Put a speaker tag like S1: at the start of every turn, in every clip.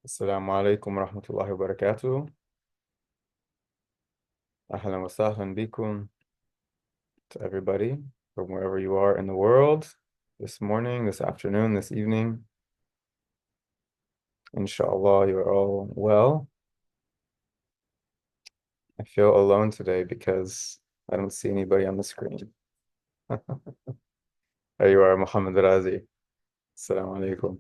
S1: السلام عليكم ورحمة الله وبركاته. أهلا وسهلا بكم to everybody from wherever you are in the world this morning, this afternoon, this evening. Inshallah, you're all well. I feel alone today because I don't see anybody on the screen. There you are, Muhammad Razi. Assalamu alaikum.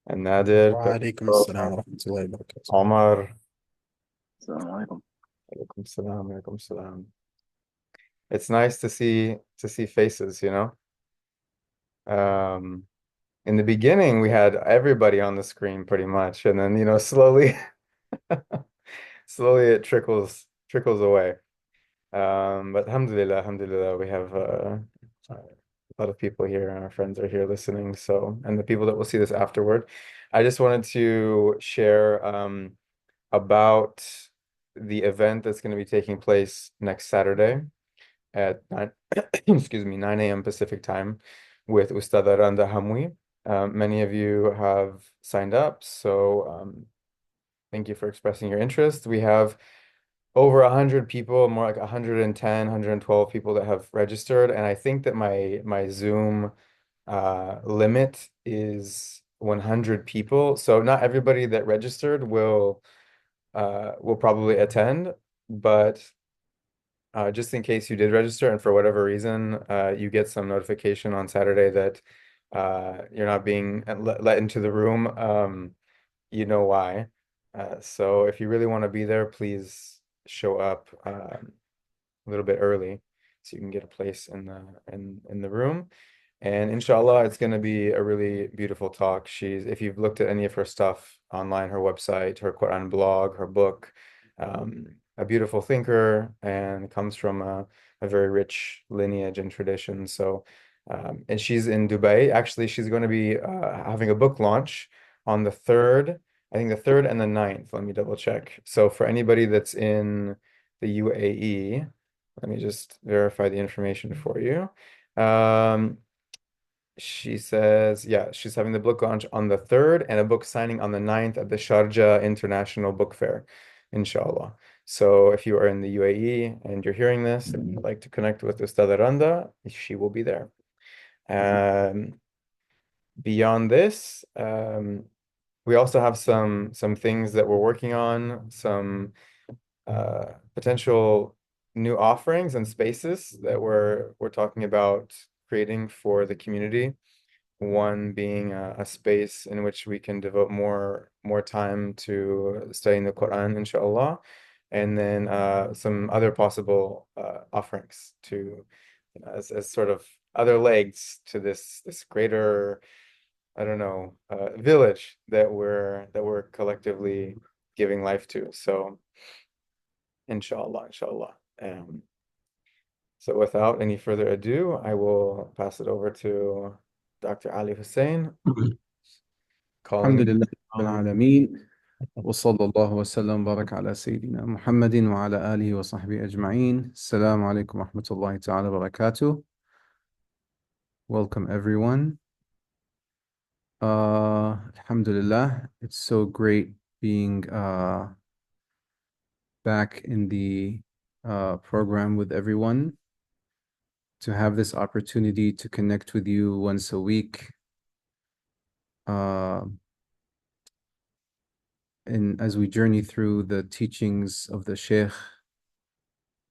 S1: And Nadir,
S2: وعليكم
S1: Petrov,
S2: السلام ورحمة الله وبركاته.
S1: Omar.
S3: السلام عليكم.
S1: Alaikum salam, alaikum salam. It's nice to see faces, you know. Um, in the beginning, we had everybody on the screen pretty much, and then slowly, slowly it trickles away. But alhamdulillah, we have a lot of people here, and our friends are here listening. So, and the people that will see this afterward, I just wanted to share about the event that's going to be taking place next Saturday at 9, excuse me, 9 a.m. Pacific time with Ustada Randa Hamwi. Many of you have signed up, so thank you for expressing your interest. We have over 100 people, more like 110, 112 people that have registered, and I think that my Zoom limit is 100 people. So not everybody that registered will probably attend, but just in case you did register and for whatever reason you get some notification on Saturday that you're not being let into the room, you know why. So if you really want to be there, please show up a little bit early so you can get a place in the room. And inshallah, it's going to be a really beautiful talk. If you've looked at any of her stuff online, her website, her Quran blog, her book, a beautiful thinker and comes from a very rich lineage and tradition. So, and she's in Dubai. Actually, she's going to be having a book launch on the 3rd, I think the 3rd and the 9th. Let me double check. So for anybody that's in the UAE, let me just verify the information for you. She says, yeah, she's having the book launch on the 3rd and a book signing on the 9th at the Sharjah International Book Fair, inshallah. So if you are in the UAE and you're hearing this and you'd like to connect with Ustada Randa, she will be there. Beyond this, we also have some things that we're working on, some potential new offerings and spaces that we're talking about creating for the community. One being a space in which we can devote more time to studying the Quran, inshallah, and then some other possible offerings to as sort of other legs to this greater, I don't know, village that we're collectively giving life to. So inshallah. So without any further ado, I will pass it over to Dr. Ali Hussein,
S2: الحمد
S1: calling.
S2: لله رب العالمين وصلى الله وسلم وبارك على سيدنا محمد وعلى آله وصحبه أجمعين. السلام عليكم ورحمة الله تعالى وبركاته. Welcome everyone. Alhamdulillah, it's so great being back in the program with everyone, to have this opportunity to connect with you once a week. And as we journey through the teachings of the Sheikh,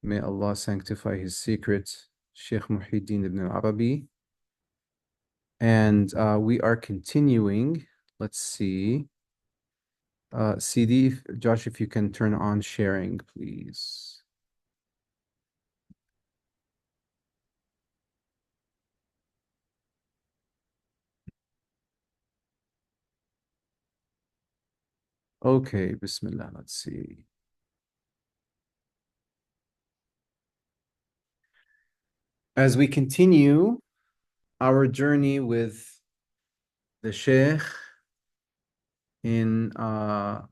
S2: may Allah sanctify his secret, Sheikh Muhyiddin ibn al-Arabi. And we are continuing. Let's see. CD, Josh, if you can turn on sharing, please. Okay, Bismillah, let's see. As we continue our journey with the Sheikh we're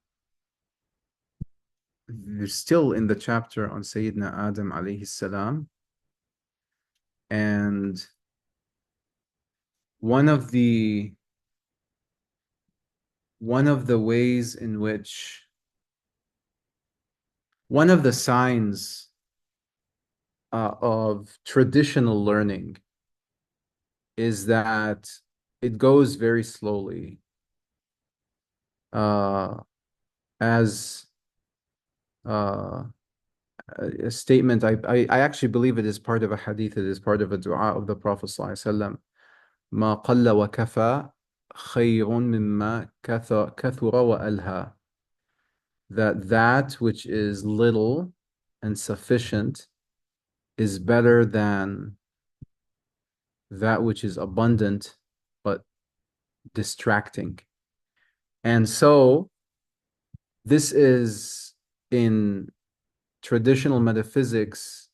S2: still in the chapter on Sayyidina Adam alayhi salam, and one of the one of the ways in which one of the signs of traditional learning is that it goes very slowly. As a statement, I actually believe it is part of a hadith, it is part of a dua of the Prophet ﷺ. ما قل وكفى خير مما كثر وألهى. That which is little and sufficient is better than that which is abundant but distracting. And so this is in traditional metaphysics,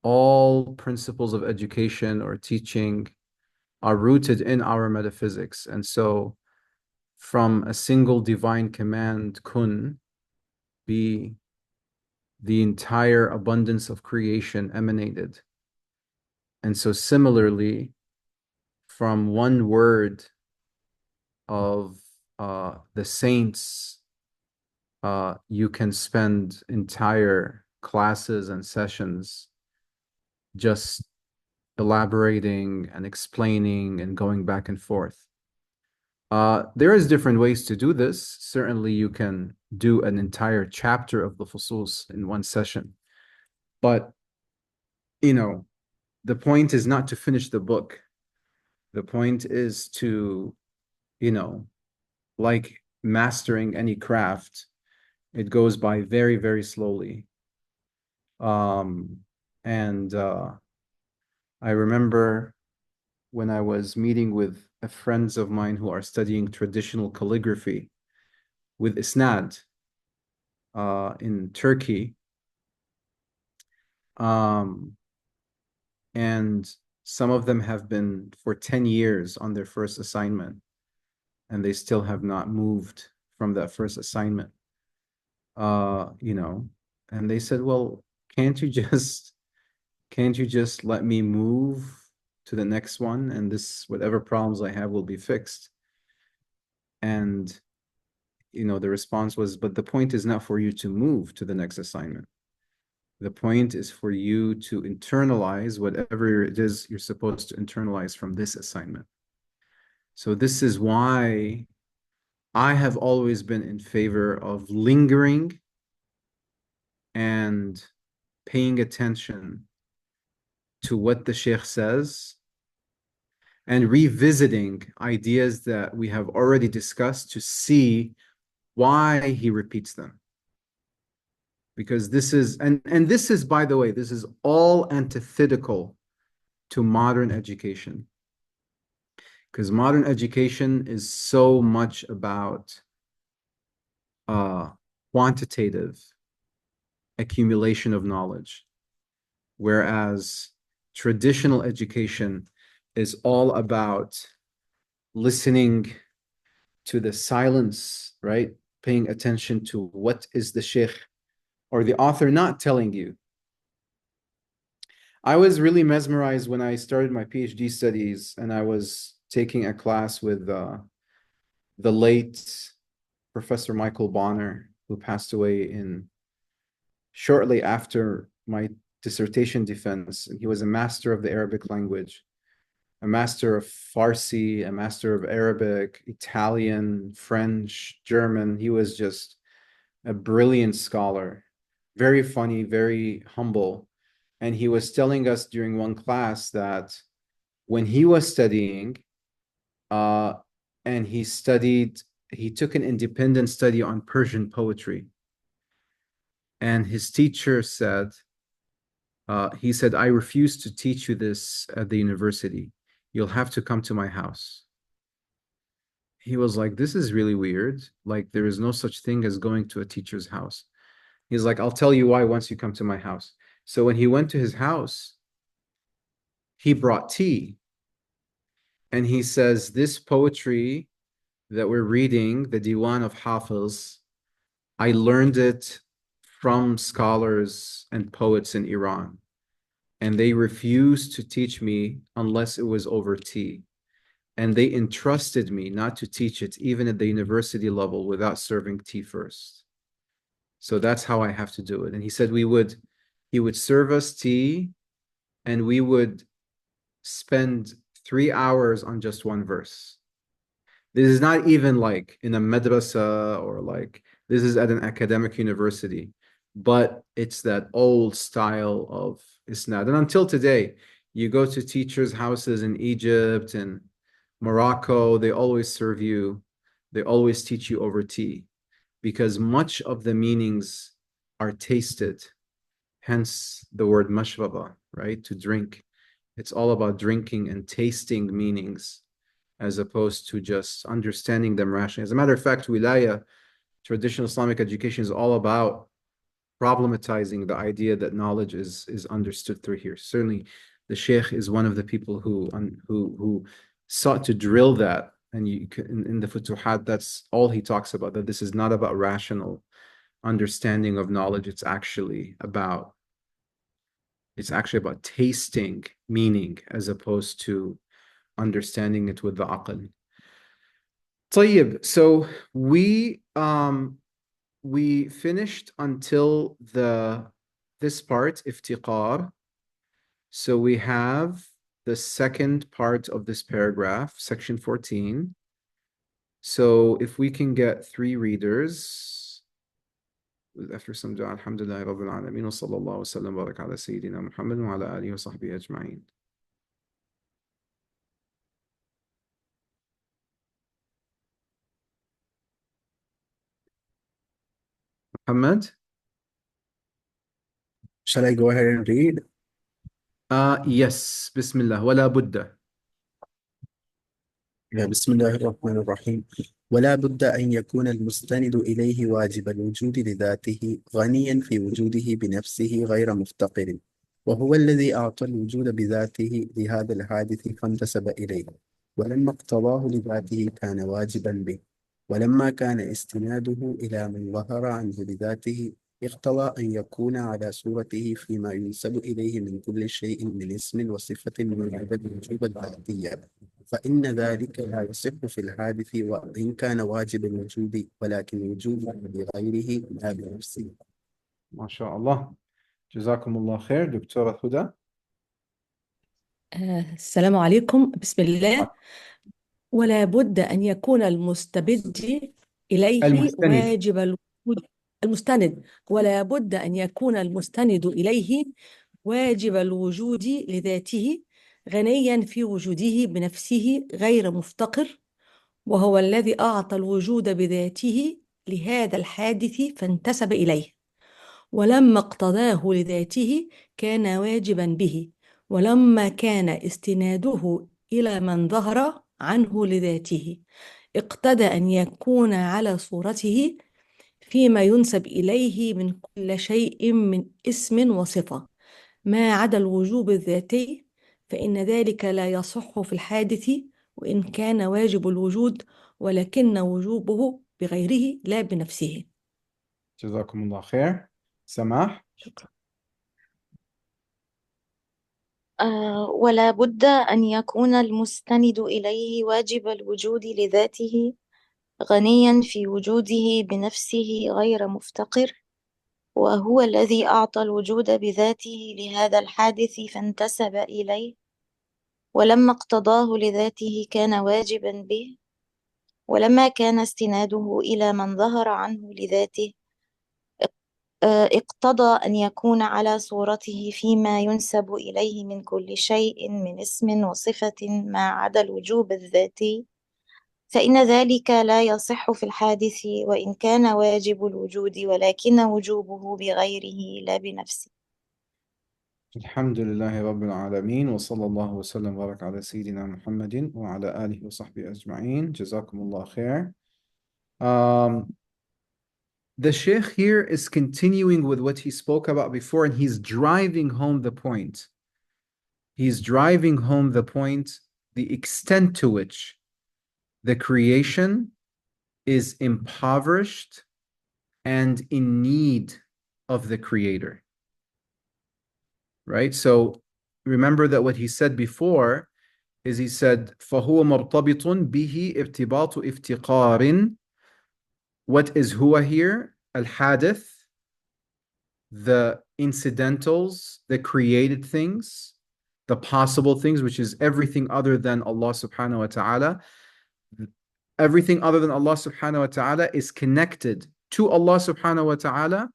S2: all principles of education or teaching are rooted in our metaphysics. And so from a single divine command, kun, be the entire abundance of creation emanated. And so similarly, from one word of the saints, you can spend entire classes and sessions just elaborating and explaining and going back and forth. There is different ways to do this. Certainly you can do an entire chapter of the Fusus in one session. But, the point is not to finish the book. The point is to, like mastering any craft, it goes by very, very slowly. And I remember when I was meeting with friends of mine who are studying traditional calligraphy with Isnad in Turkey. And some of them have been for 10 years on their first assignment, and they still have not moved from that first assignment. And they said, well, can't you just let me move to the next one, and whatever problems I have will be fixed? And the response was, but the point is not for you to move to the next assignment. The point is for you to internalize whatever it is you're supposed to internalize from this assignment. So this is why I have always been in favor of lingering and paying attention to what the Sheikh says and revisiting ideas that we have already discussed to see why he repeats them. Because this is, and this is, by the way, this is all antithetical to modern education. Because modern education is so much about quantitative accumulation of knowledge, whereas traditional education is all about listening to the silence, right? Paying attention to what is the sheikh or the author not telling you. I was really mesmerized when I started my PhD studies and I was taking a class with the late Professor Michael Bonner, who passed away shortly after my dissertation defense. He was a master of the Arabic language, a master of Farsi, a master of Arabic, Italian, French, German. He was just a brilliant scholar, very funny, very humble. And he was telling us during one class that when he was studying, and he took an independent study on Persian poetry. And his teacher said, he said, I refuse to teach you this at the university. You'll have to come to my house. He was like, this is really weird. Like, there is no such thing as going to a teacher's house. He's like, I'll tell you why once you come to my house. So when he went to his house, he brought tea. And he says, this poetry that we're reading, the Diwan of Hafiz, I learned it from scholars and poets in Iran. And they refused to teach me unless it was over tea. and they entrusted me not to teach it even at the university level without serving tea first. So that's how I have to do it. And he said he would serve us tea, and we would spend 3 hours on just one verse. This is not even like in a madrasa, or like this is at an academic university, but it's that old style of isnad. And until today, you go to teachers' houses in Egypt and Morocco, they always serve you, they always teach you over tea, because much of the meanings are tasted, hence the word mashraba, right? To drink. It's all about drinking and tasting meanings as opposed to just understanding them rationally. As a matter of fact, wilaya, traditional Islamic education, is all about problematizing the idea that knowledge is understood through here. Certainly, the Sheikh is one of the people who sought to drill that. And in the Futuhat, that's all he talks about, that this is not about rational understanding of knowledge. It's actually about tasting meaning as opposed to understanding it with the aql. طيب, so we finished until this part, iftiqar. So we have the second part of this paragraph, section 14. So if we can get 3 readers, after some dua, alhamdulillah rabbil alameen, wa sallallahu wa sallam barak ala sayyidina Muhammad wa ala alihi wa sahbihi ajma'in. Muhammad?
S4: Shall I go ahead and read?
S2: Yes, Bismillah, ولا بد.
S4: بسم الله الرحمن الرحيم. ولا بد أن يكون المستند إليه واجب الوجود لذاته غنيا في وجوده بنفسه غير مفتقر، وهو الذي أعطى الوجود بذاته لهذا الحادث فانتسب إليه، ولما اقتضاه لذاته كان واجبا به، ولما كان استناده إلى من ظهر عنه لذاته اقتضى أن يكون على صورته فيما ينسب إليه من كل شيء من اسم وصفة من عدد الوجوب الذاتية، فإن ذلك لا يصح في الحادث وإن كان واجب الوجود، ولكن وجوده بغيره لا بنفسه.
S2: ما شاء الله. جزاكم الله خير. دكتورة هدى.
S5: السلام عليكم. بسم الله. ولا بد أن يكون المستبد إليه واجب الوجود. المستند. ولا بد أن يكون المستند إليه واجب الوجود لذاته غنيا في وجوده بنفسه غير مفتقر، وهو الذي أعطى الوجود بذاته لهذا الحادث فانتسب إليه، ولما اقتضاه لذاته كان واجبا به، ولما كان استناده إلى من ظهر عنه لذاته اقتضى أن يكون على صورته فيما ينسب إليه من كل شيء من اسم وصفة ما عدا الوجوب الذاتي، فإن ذلك لا يصح في الحادث وإن كان واجب الوجود، ولكن وجوبه بغيره لا بنفسه.
S2: جزاكم الله خير. سماح.
S5: شكرا.
S6: ولا بد أن يكون المستند إليه واجب الوجود لذاته غنيا في وجوده بنفسه غير مفتقر، وهو الذي أعطى الوجود بذاته لهذا الحادث فانتسب إليه، ولما اقتضاه لذاته كان واجبا به، ولما كان استناده إلى من ظهر عنه لذاته اقتضى أن يكون على صورته فيما ينسب إليه من كل شيء من اسم وصفة ما عدا الوجوب الذاتي، فإن ذلك لا يصح في الحادث وإن كان واجب الوجود، ولكن وجوبه بغيره لا بنفسه.
S2: الحمد لله رب العالمين، وصلى الله وسلم وبارك على سيدنا محمد وعلى آله وصحبه أجمعين. جزاكم الله خير. The Sheikh here is continuing with what he spoke about before, and he's driving home the point. He's driving home the point, the extent to which the creation is impoverished and in need of the Creator. Right? So remember that what he said before is he said, فهو مرتبط به ارتباط افتقار. What is huwa here? Al-hadith, the incidentals, the created things, the possible things, which is everything other than Allah subhanahu wa ta'ala. Everything other than Allah subhanahu wa ta'ala is connected to Allah subhanahu wa ta'ala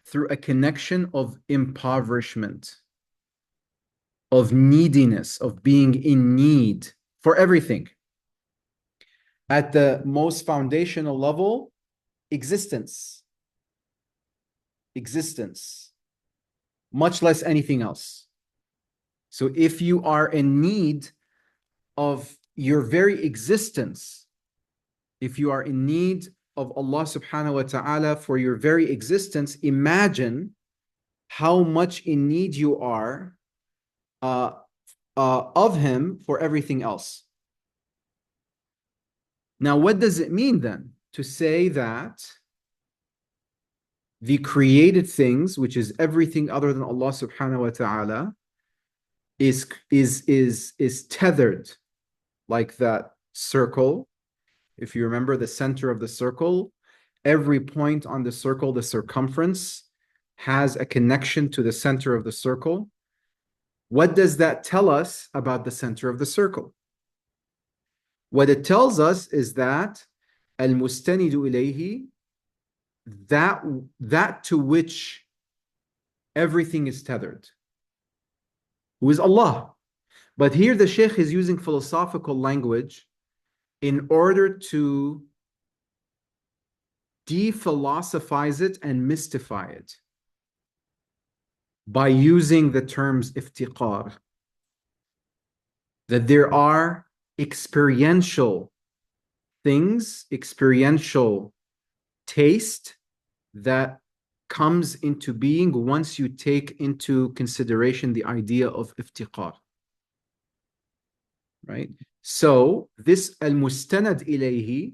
S2: through a connection of impoverishment, of neediness, of being in need for everything. At the most foundational level, existence, much less anything else. So if you are in need of your very existence, if you are in need of Allah subhanahu wa ta'ala for your very existence, imagine how much in need you are of Him for everything else. Now, what does it mean then to say that the created things, which is everything other than Allah subhanahu wa ta'ala, is tethered like that circle? If you remember the center of the circle, every point on the circle, the circumference, has a connection to the center of the circle. What does that tell us about the center of the circle? What it tells us is that al-mustanidu ilayhi, that to which everything is tethered, who is Allah. But here the Shaykh is using philosophical language in order to de-philosophize it and mystify it by using the terms iftiqar, that there are experiential things, experiential taste that comes into being once you take into consideration the idea of iftiqar. Right? So this al-mustanad ilayhi,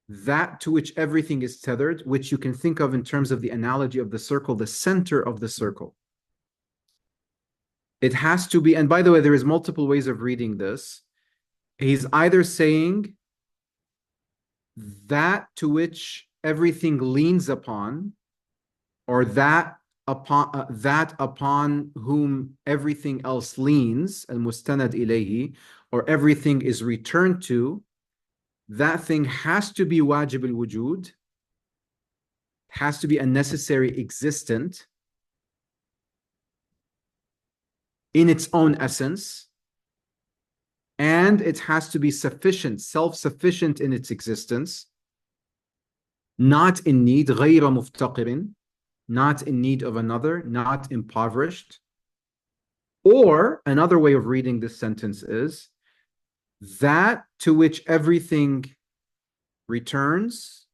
S2: that to which everything is tethered, which you can think of in terms of the analogy of the circle, the center of the circle. It has to be, and by the way, there is multiple ways of reading this. He's either saying that to which everything leans upon, or that upon whom everything else leans, al-mustanad ilayhi, or everything is returned to. That thing has to be wajib al-wujud, has to be a necessary existent in its own essence, and it has to be sufficient, self-sufficient in its existence, not in need, غير مفتقر, not in need of another, not impoverished. Or another way of reading this sentence is that to which everything returns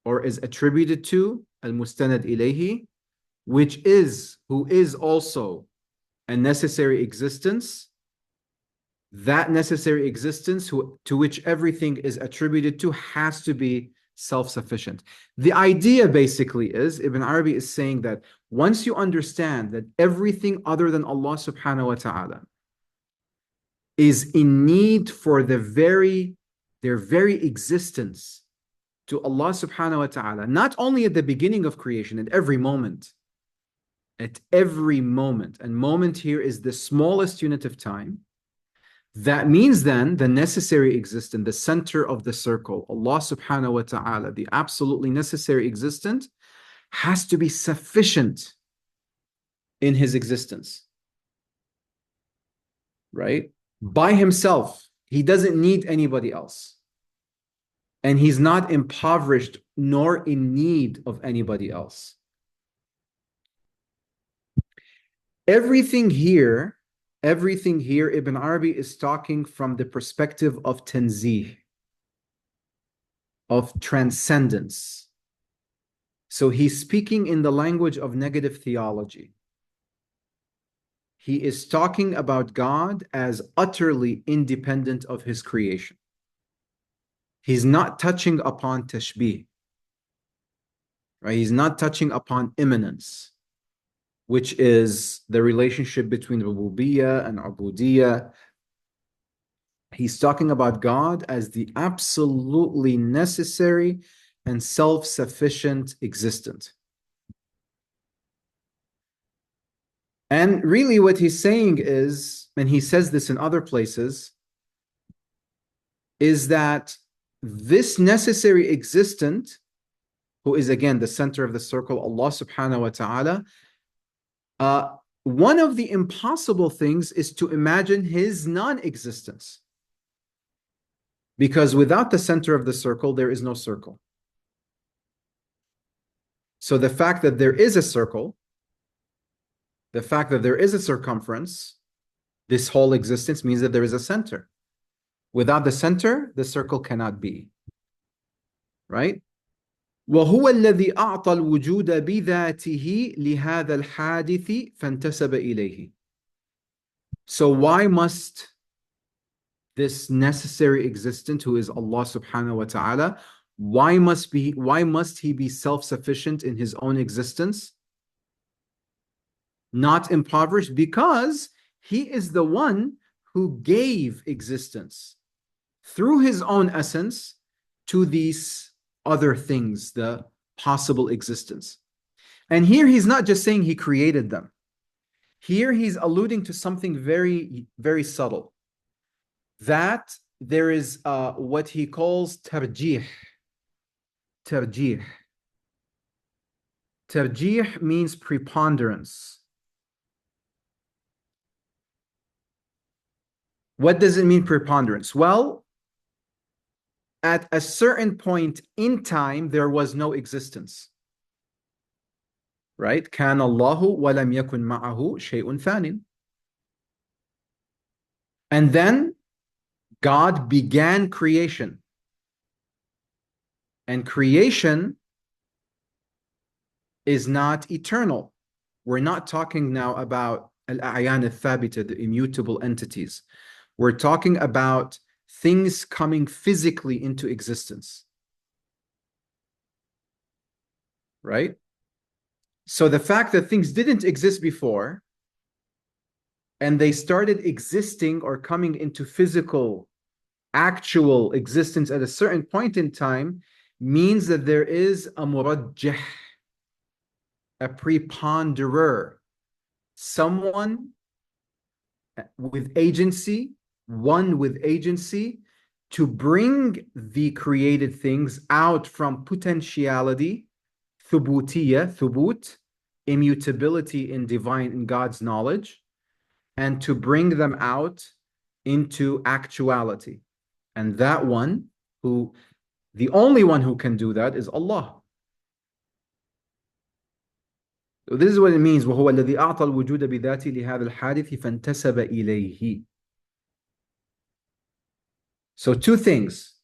S2: or is attributed to, al-mustanad ilayhi, which is, who is also a necessary existence, that necessary existence to which everything is attributed to has to be self-sufficient. The idea basically is, Ibn Arabi is saying that once you understand that everything other than Allah subhanahu wa ta'ala is in need for their very existence to Allah subhanahu wa ta'ala, not only at the beginning of creation, at every moment, and moment here is the smallest unit of time. That means then the necessary existent, the center of the circle, Allah subhanahu wa ta'ala, the absolutely necessary existent, has to be sufficient in his existence. Right? By himself. He doesn't need anybody else. And he's not impoverished nor in need of anybody else. Everything here, Ibn Arabi is talking from the perspective of tanzih, of transcendence. So he's speaking in the language of negative theology. He is talking about God as utterly independent of his creation. He's not touching upon tashbih. Right? He's not touching upon immanence. which is the relationship between rububiyyah and ubudiyyah. He's talking about God as the absolutely necessary and self-sufficient existent. And really what he's saying is, and he says this in other places, is that this necessary existent, who is again the center of the circle, Allah subhanahu wa ta'ala, one of the impossible things is to imagine his non-existence. Because without the center of the circle, there is no circle. So the fact that there is a circle, the fact that there is a circumference, this whole existence means that there is a center. Without the center, the circle cannot be. Right? وهو الذي أعطى الوجود بذاته لهذا الحادث فانتسب إليه. So why must this necessary existent, who is Allah subhanahu wa ta'ala, why must he be self-sufficient in his own existence? Not impoverished, because he is the one who gave existence through his own essence to these other things, the possible existence. And here he's not just saying he created them. Here he's alluding to something very, very subtle. That there is what he calls tarjih. Tarjih. Tarjih means preponderance. What does it mean, preponderance? Well, at a certain point in time, there was no existence. Right? كان الله ولم يكن معه شيء ثان. And then God began creation. And creation is not eternal. We're not talking now about al-a'yan al-thabita, the immutable entities. We're talking about things coming physically into existence. Right? So the fact that things didn't exist before and they started existing or coming into physical, actual existence at a certain point in time means that there is a murajjih, a preponderer, someone with agency, one with agency, to bring the created things out from potentiality, thubutiyya, thubut, immutability in divine, in God's knowledge, and to bring them out into actuality. And that one, the only one who can do that is Allah. So this is what it means. وَهُوَ الَّذِي أَعْطَى الْوُجُودَ بِذَاتِهِ لِهَذَا الْحَادِثِ فَانْتَسَبَ إِلَيْهِ. So two things.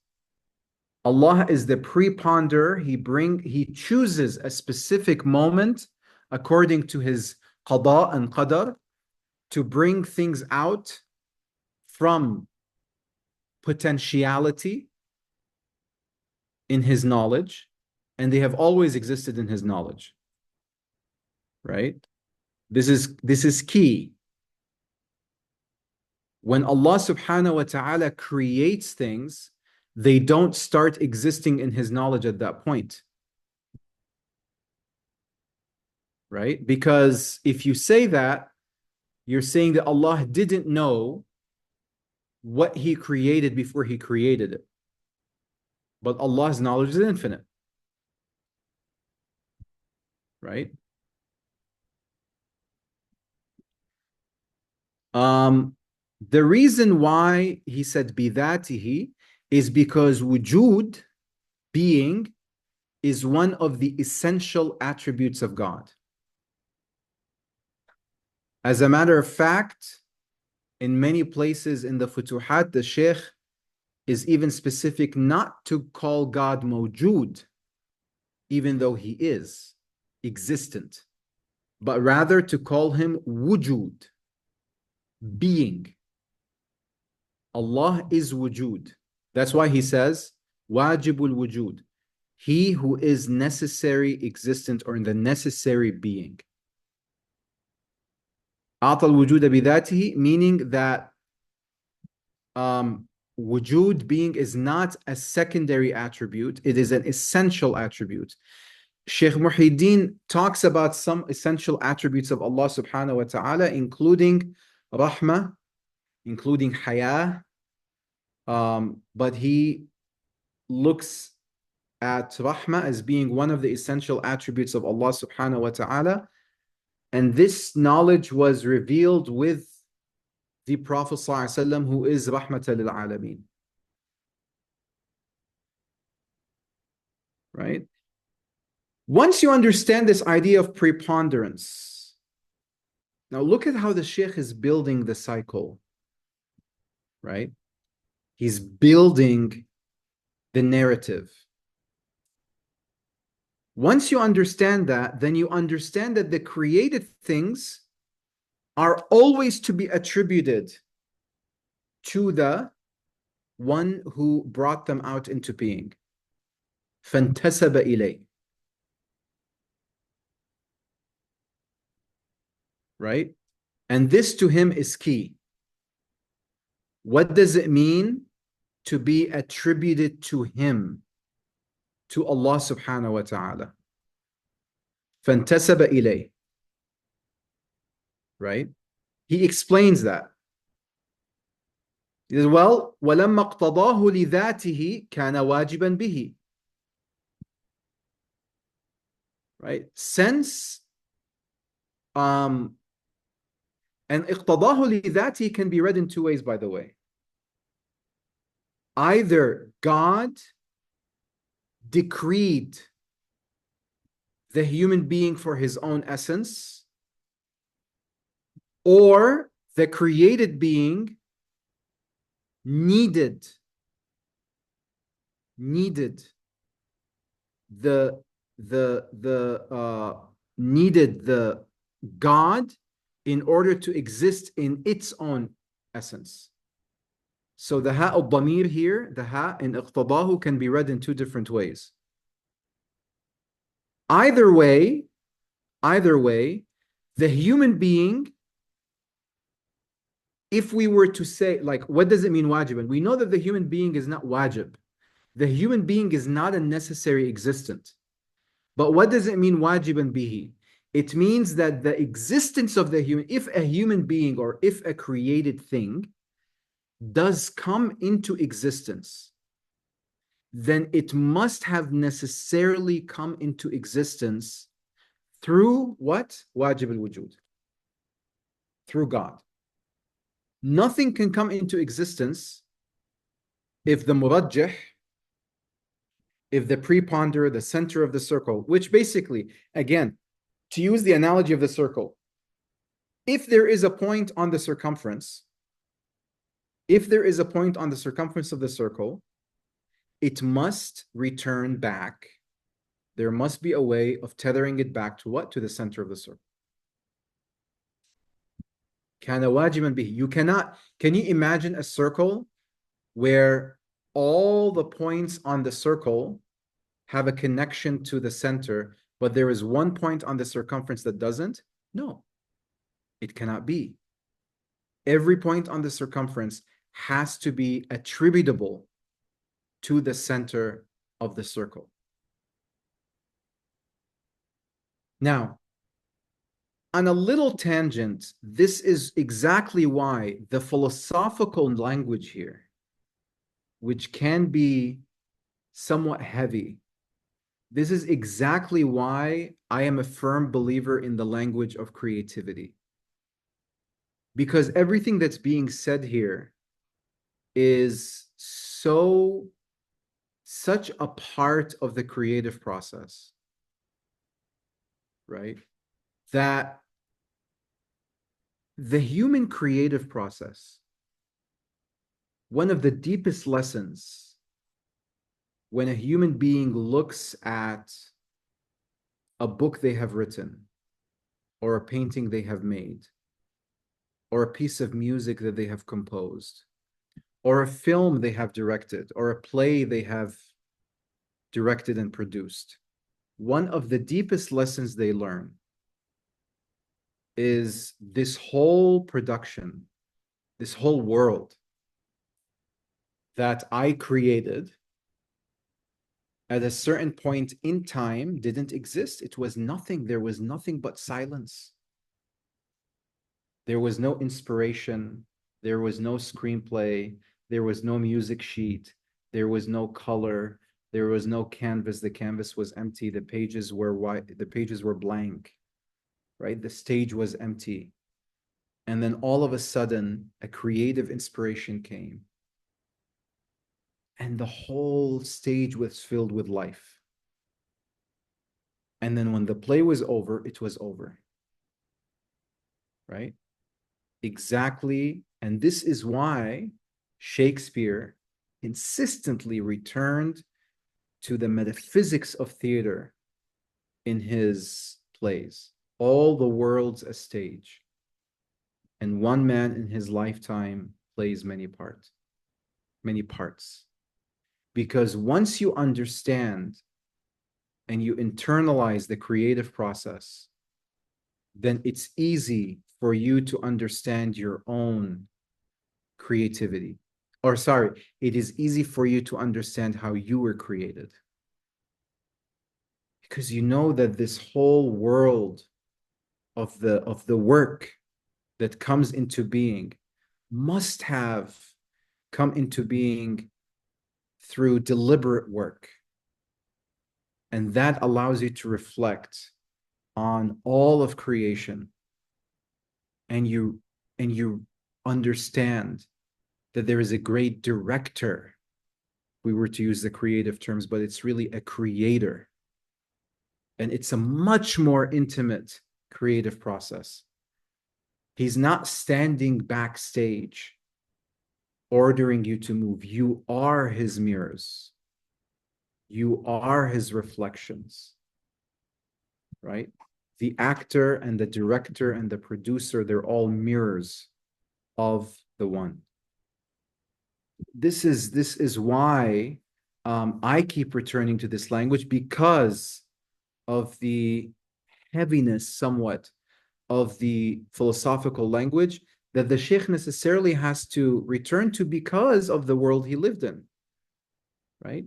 S2: Allah is the preponder. He chooses a specific moment according to his qada and qadar to bring things out from potentiality in his knowledge, and they have always existed in his knowledge. Right? This is key. When Allah subhanahu wa ta'ala creates things, they don't start existing in his knowledge at that point. Right? Because if you say that, you're saying that Allah didn't know what he created before he created it. But Allah's knowledge is infinite. Right? The reason why he said bidatihi is because wujud, being, is one of the essential attributes of God. As a matter of fact, in many places in the Futuhat, the Shaykh is even specific not to call God mawjood, even though he is existent, but rather to call him wujud, being. Allah is wujud. That's why he says, wajibul wujud, he who is necessary existent or in the necessary being. أعطى الوجود بذاته, meaning that wujud, being, is not a secondary attribute, it is an essential attribute. Sheikh Muhyiddin talks about some essential attributes of Allah subhanahu wa ta'ala, including rahmah, including haya, but he looks at rahmah as being one of the essential attributes of Allah subhanahu wa ta'ala. And this knowledge was revealed with the Prophet sallallahu alaihi wasallam, who is rahmatan lil alameen. Right? Once you understand this idea of preponderance, now look at how the Sheikh is building the cycle, right? He's building the narrative. Once you understand that, then you understand that the created things are always to be attributed to the one who brought them out into being. فانتسب إليه. Right? And this to him is key. What does it mean to be attributed to him, to Allah subhanahu wa ta'ala? فانتسب إليه. Right? He explains that. He says, well, وَلَمَّا اقْتَضَاهُ لِذَاتِهِ كَانَ وَاجِبًا بِهِ. Right? Since and اقتضاه لذاته can be read in two ways, by the way. Either God decreed the human being for his own essence, or the created being needed the God in order to exist in its own essence. So the ha al-damir here, the ha in iqtadahu, can be read in two different ways. Either way, the human being, if we were to say, like, what does it mean wajiban? We know that the human being is not wajib. The human being is not a necessary existent. But what does it mean wajiban bihi? It means that the existence of the human, if a human being or if a created thing does come into existence, then it must have necessarily come into existence through what? Wajib al-wujud. Through God. Nothing can come into existence if the murajjih, if the preponder, the center of the circle, which basically, again, to use the analogy of the circle, if there is a point on the circumference, of the circle, it must return back. There must be a way of tethering it back to what? To the center of the circle. Kana wajiban bihi. You cannot, can you imagine a circle where all the points on the circle have a connection to the center, but there is one point on the circumference that doesn't? No, it cannot be. Every point on the circumference has to be attributable to the center of the circle. Now, on a little tangent, this is exactly why the philosophical language here, which can be somewhat heavy, this is exactly why I am a firm believer in the language of creativity. Because everything that's being said here is such a part of the creative process, right? That the human creative process, one of the deepest lessons when a human being looks at a book they have written, or a painting they have made, or a piece of music that they have composed, or a film they have directed, or a play they have directed and produced, one of the deepest lessons they learn is this whole production, this whole world that I created at a certain point in time didn't exist. It was nothing. There was nothing but silence. There was no inspiration. There was no screenplay. There was no music sheet. There was no color. There was no canvas. The canvas was empty. The pages were white. The pages were blank, right? The stage was empty. And then all of a sudden, a creative inspiration came. And the whole stage was filled with life. And then when the play was over, it was over. Right? Exactly. And this is why Shakespeare insistently returned to the metaphysics of theater in his plays. All the world's a stage. And one man in his lifetime plays many parts. Because once you understand and you internalize the creative process, then it's easy for you to understand your own creativity. Or sorry, it is easy for you to understand how you were created. Because you know that this whole world of the work that comes into being must have come into being through deliberate work. And that allows you to reflect on all of creation. And you understand that there is a great director. We were to use the creative terms, but it's really a creator. And it's a much more intimate creative process. He's not standing backstage ordering you to move. You are his mirrors. You are his reflections, right? The actor and the director and the producer, they're all mirrors of the one. This is why I keep returning to this language, because of the heaviness somewhat of the philosophical language that the Sheikh necessarily has to return to because of the world he lived in, right?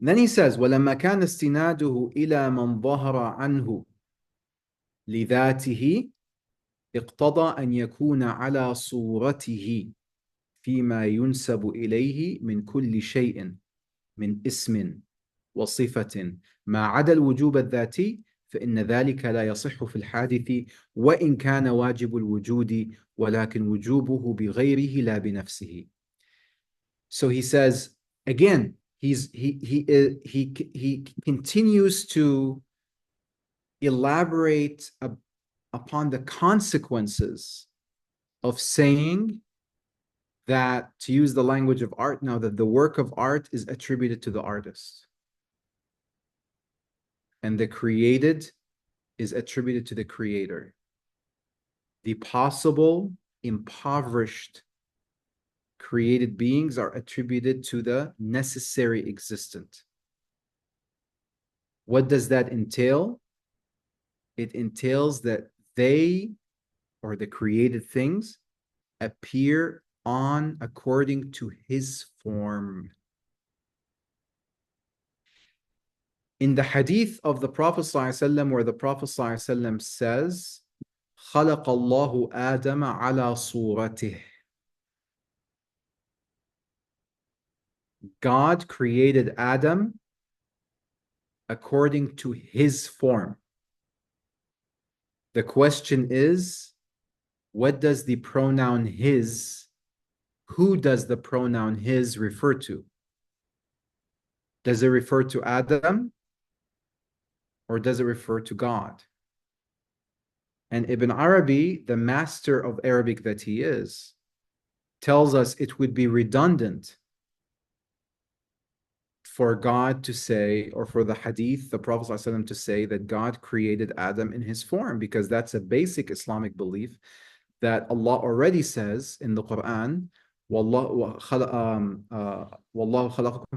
S2: And then he says, وَلَمَّا كَانَ اسْتِنَادُهُ إِلَى مَنْ ظَهَرَ عَنْهُ لِذَاتِهِ اقتضى أن يكون على صورته فيما ينسب إليه من كل شيء من اسم وصفة ما عدا الوجوب الذاتي فإن ذلك لا يصح في الحادث وإن كان واجب الوجود ولكن وجوبه بغيره لا بنفسه. So he says again, he continues to elaborate upon the consequences of saying that, to use the language of art now, that the work of art is attributed to the artist. And the created is attributed to the creator. The possible, impoverished, created beings are attributed to the necessary existent. What does that entail? It entails that they, or the created things, appear on according to his form. In the hadith of the Prophet ﷺ, where the Prophet ﷺ says, خَلَقَ اللَّهُ آدَمَ عَلَى صُورَتِهِ. God created Adam according to his form. The question is, what does the pronoun his, who does the pronoun his refer to? Does it refer to Adam? Or does it refer to God? And Ibn Arabi, the master of Arabic that he is, tells us it would be redundant for God to say, or for the hadith, the Prophet ﷺ to say that God created Adam in his form, because that's a basic Islamic belief that Allah already says in the Quran, وَاللَّهُ خَلَقَكُمْ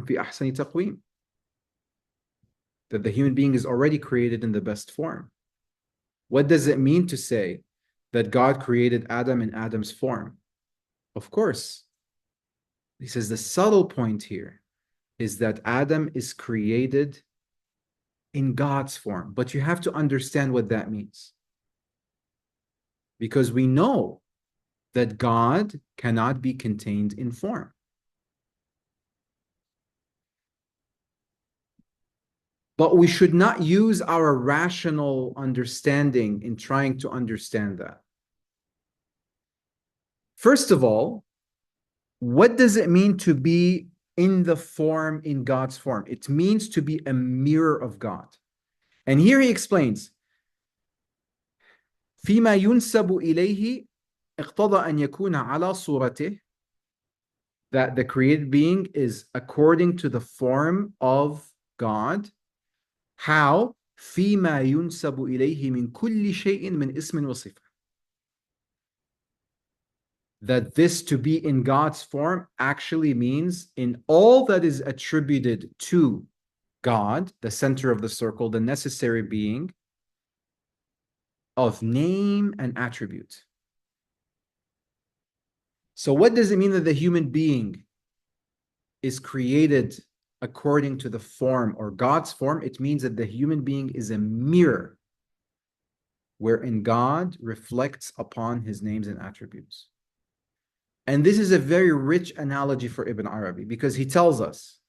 S2: فِي أَحْسَنِ تَقْوِيمٍ, that the human being is already created in the best form. What does it mean to say that God created Adam in Adam's form? Of course. He says the subtle point here is that Adam is created in God's form. But you have to understand what that means. Because we know that God cannot be contained in form. But we should not use our rational understanding in trying to understand that. First of all, what does it mean to be in the form, in God's form? It means to be a mirror of God. And here he explains, فيما ينسب إليه اقتضى أن يكون على صورته, that the created being is according to the form of God. How? فيما ينسب إليه من كل شيء من اسم وصفة. That this to be in God's form actually means in all that is attributed to God, the center of the circle, the necessary being of name and attribute. So what does it mean that the human being is created according to the form or God's form? It means that the human being is a mirror wherein God reflects upon his names and attributes. And this is a very rich analogy for Ibn Arabi, because he tells us,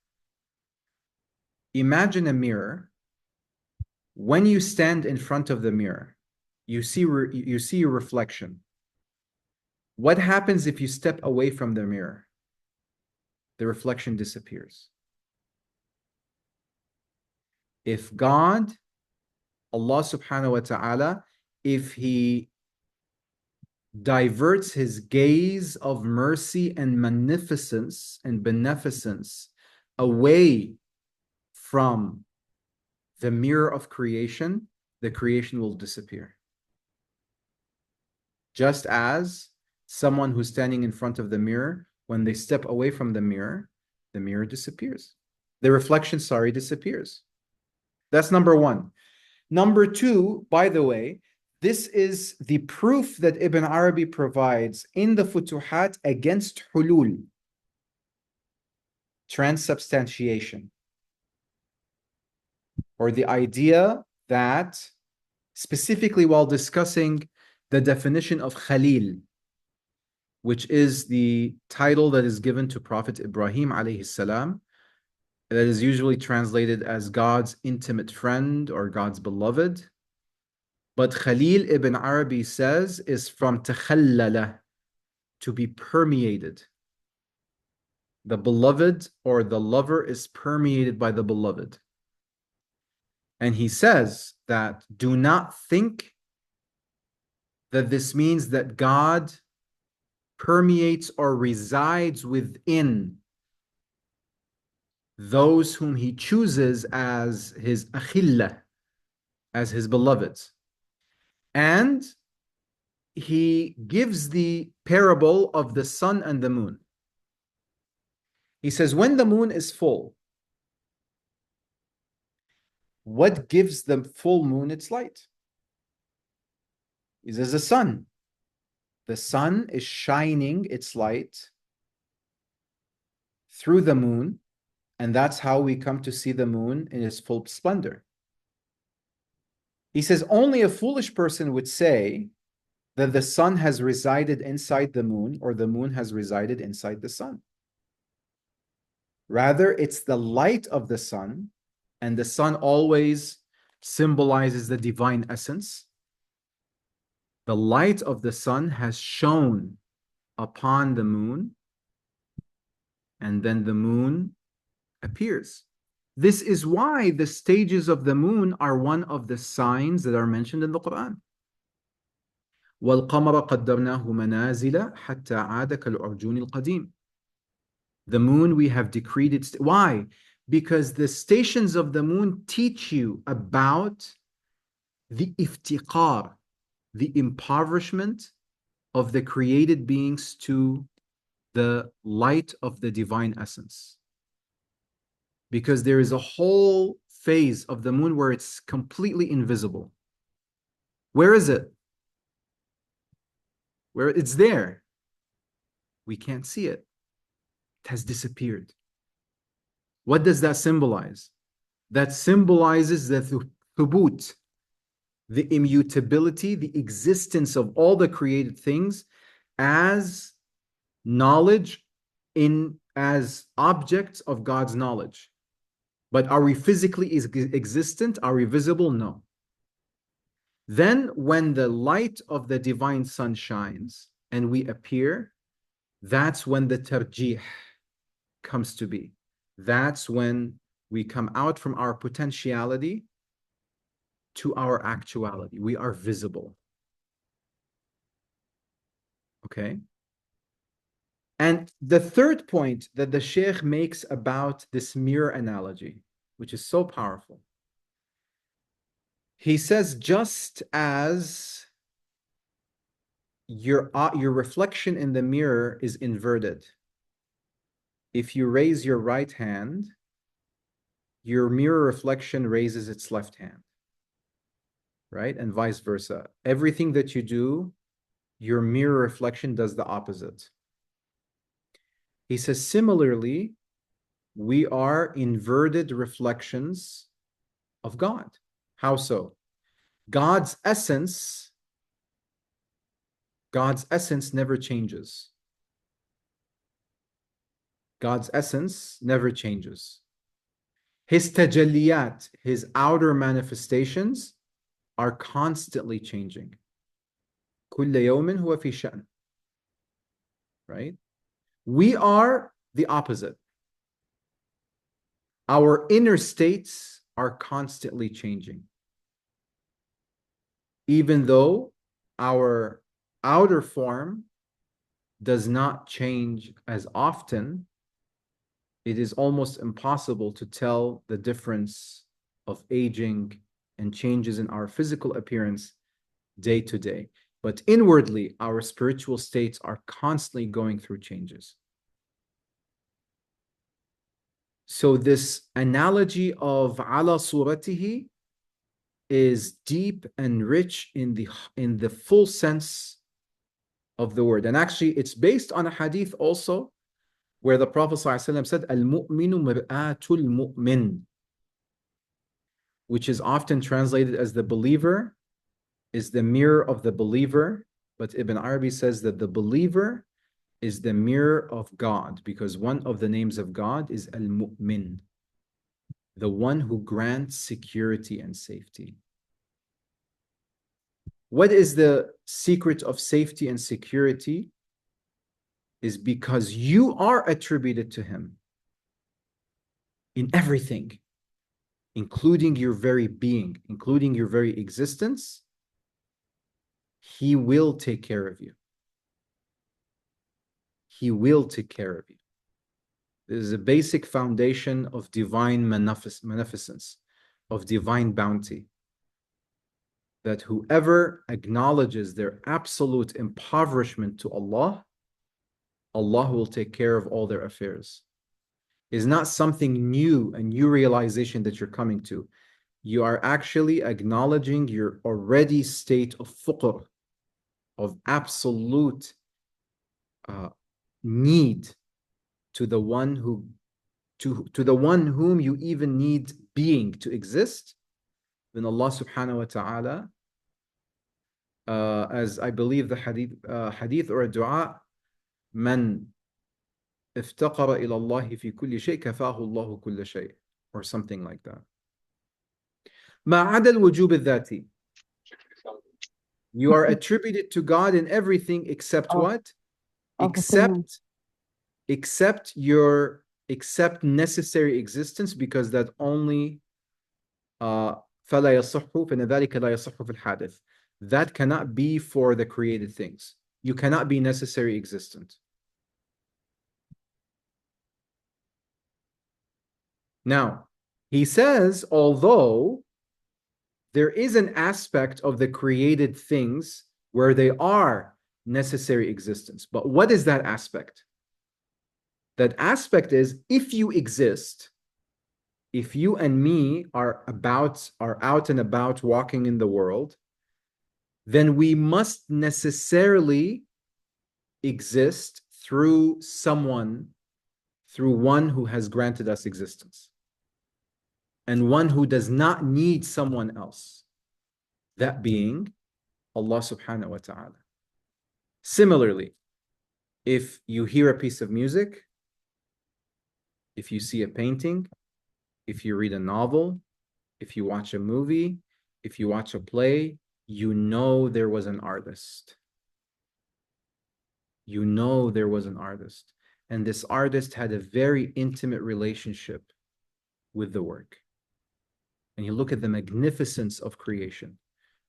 S2: imagine a mirror. When you stand in front of the mirror, you see your reflection. What happens if you step away from the mirror? The reflection disappears. If God, Allah subhanahu wa ta'ala, if he diverts his gaze of mercy and magnificence and beneficence away from the mirror of creation, the creation will disappear. Just as someone who's standing in front of the mirror, when they step away from the mirror disappears. The reflection, disappears. That's number one. Number two, by the way, this is the proof that Ibn Arabi provides in the Futuhat against hulul, transubstantiation, or the idea that, specifically while discussing the definition of Khalil, which is the title that is given to Prophet Ibrahim alayhi salam, that is usually translated as God's intimate friend or God's beloved. But Khalil ibn Arabi says is from takhallala, to be permeated. The beloved or the lover is permeated by the beloved. And he says that do not think that this means that God permeates or resides within those whom he chooses as his akhillah, as his beloveds. And he gives the parable of the sun and the moon. He says, when the moon is full, what gives the full moon its light? He says, the sun. The sun is shining its light through the moon, and that's how we come to see the moon in its full splendor. He says, only a foolish person would say that the sun has resided inside the moon or the moon has resided inside the sun. Rather, it's the light of the sun, and the sun always symbolizes the divine essence. The light of the sun has shone upon the moon, and then the moon appears. This is why the stages of the moon are one of the signs that are mentioned in the Quran. وَالْقَمَرَ قَدَّرْنَاهُ مَنَازِلَ حَتَّى عَادَ كَالْعُرْجُونِ الْقَدِيمِ. The moon we have decreed it. Why? Because the stations of the moon teach you about the iftiqar, the impoverishment of the created beings to the light of the divine essence. Because there is a whole phase of the moon where it's completely invisible, Where is it? Where it's there. We can't see it. It has disappeared. What does that symbolize? That symbolizes the thubut, the immutability, the existence of all the created things as knowledge, as objects of God's knowledge. But are we physically existent? Are we visible? No. Then when the light of the divine sun shines and we appear, that's when the tarjih comes to be. That's when we come out from our potentiality to our actuality. We are visible. Okay? And the third point that the Sheikh makes about this mirror analogy, which is so powerful, he says, just as your reflection in the mirror is inverted, if you raise your right hand, your mirror reflection raises its left hand, right? And vice versa. Everything that you do, your mirror reflection does the opposite. He says, similarly, we are inverted reflections of God. How so? God's essence never changes. God's essence never changes. His tajalliyat, his outer manifestations, are constantly changing. كل يوم هو في شأن. Right? We are the opposite. Our inner states are constantly changing. Even though our outer form does not change as often, it is almost impossible to tell the difference of aging and changes in our physical appearance day to day. But inwardly, our spiritual states are constantly going through changes. So this analogy of ala suratihi is deep and rich in the full sense of the word. And actually, it's based on a hadith also, where the Prophet ﷺ said, Al-mu'minu mir'atul mu'min, which is often translated as the believer is the mirror of the believer. But Ibn Arabi says that the believer is the mirror of God, because one of the names of God is Al-Mu'min, the one who grants security and safety. What is the secret of safety and security? Is because you are attributed to him in everything, including your very being, including your very existence. He will take care of you. He will take care of you. This is a basic foundation of divine beneficence, of divine bounty. That whoever acknowledges their absolute impoverishment to Allah, Allah will take care of all their affairs. It's not something new, a new realization that you're coming to. You are actually acknowledging your already state of fuqr, of absolute need to the one who to the one whom you even need being to exist. Then Allah subhanahu wa ta'ala, as I believe the hadith or a dua, man افتقر إلى الله في كل شيء كفاه الله كل شيء, or something like that. ما عدا الوجوب الذاتي. You are attributed to God in everything except what? Except necessary existence, because that only فلا يصح فإن ذلك لا يصح في الحادث. That cannot be for the created things. You cannot be necessary existent. Now, he says, although there is an aspect of the created things where they are necessary existence, but what is that aspect? That aspect is, if you exist, if you and me are out and about walking in the world, then we must necessarily exist through someone, through one who has granted us existence, and one who does not need someone else, that being Allah subhanahu wa ta'ala. Similarly, if you hear a piece of music, if you see a painting, if you read a novel, if you watch a movie, if you watch a play, you know there was an artist. You know there was an artist. And this artist had a very intimate relationship with the work. And you look at the magnificence of creation,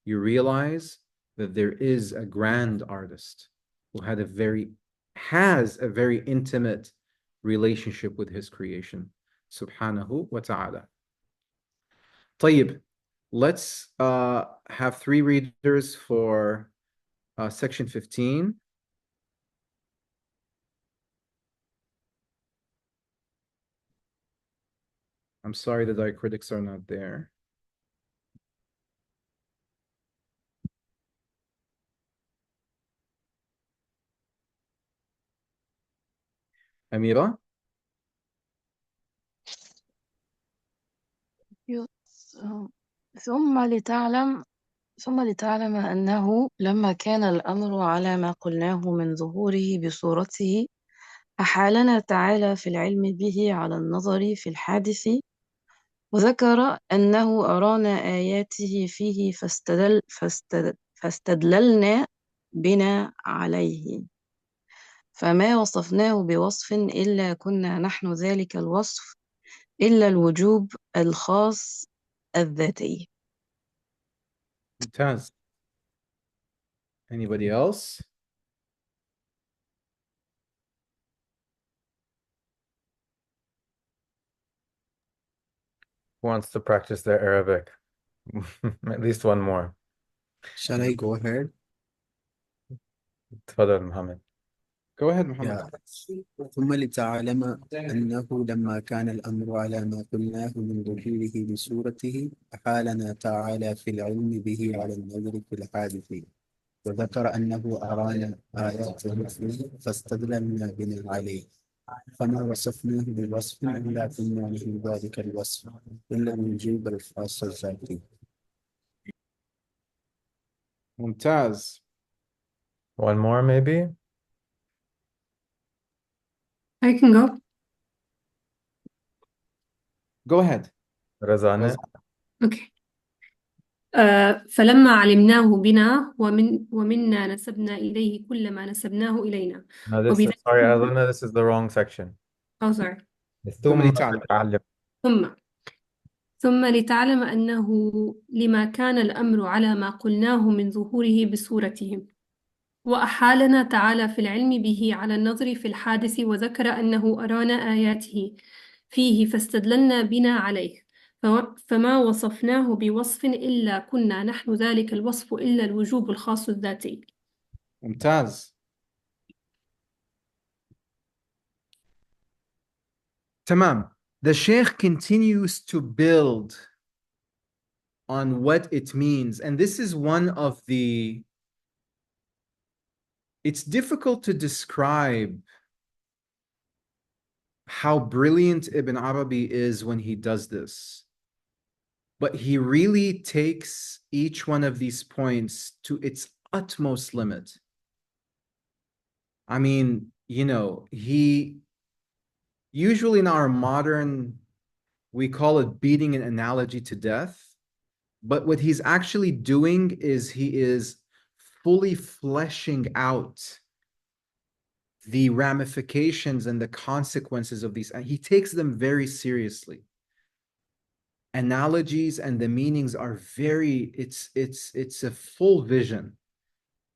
S2: you realize that there is a grand artist who has a very intimate relationship with his creation, subhanahu wa ta'ala. طيب, let's have 3 readers for section 15. I'm sorry the diacritics are not there. Amira?
S7: ثم لتعلم أنه لما كان الأمر على ما قلناه من ظهوره بصورته أحالنا تعالى في العلم به على النظر في الحادث وذكر أنه أرانا آياته فيه فاستدللنا بنا عليه فما وصفناه بوصف إلا كنا نحن ذلك الوصف إلا الوجوب الخاص الذاتي.
S2: ممتاز. Anybody else?
S1: Who wants to practice their Arabic? At least one more.
S4: Shall I go ahead?
S1: تفضل محمد.
S2: Go ahead, Muhammad.
S4: يا ثم لتعلم أنه لما كان الأمر على ما قلناه من ظهوره بصورته أحالنا تعالى في العلم به على النظر في الحادث وذكر أنه أرانا آياته فيه فاستدللنا بنا عليه فما وصفناه بوصف إلا كنا نحن ذلك الوصف إلا الوجوب الخاص الذاتي.
S2: ممتاز.
S1: One more maybe?
S8: I can go.
S2: Go ahead.
S1: رزانة.
S8: Okay. فلما علمناه بنا ومنا نسبنا إليه كل ما نسبناه إلينا.
S1: No, this is, sorry, Azana, this is the wrong section.
S8: Oh, sorry.
S2: ثم لتعلم.
S8: ثم لتعلم أنه لما كان الأمر على ما قلناه من ظهوره بصورتهم وأحالنا تعالى في العلم به على النظر في الحادث وذكر أنه أرانا آياته فيه فاستدللنا بنا عليه فما وصفناه بوصف إلا كنا نحن ذلك الوصف إلا الوجوب الخاص الذاتي.
S2: ممتاز. تمام. The Sheikh continues to build on what it means, and this is one of the... It's difficult to describe how brilliant Ibn Arabi is when he does this. But he really takes each one of these points to its utmost limit. I mean, you know, he usually in our modern, we call it beating an analogy to death. But what he's actually doing is he is fully fleshing out the ramifications and the consequences of these. And he takes them very seriously. Analogies and the meanings are very, it's a full vision.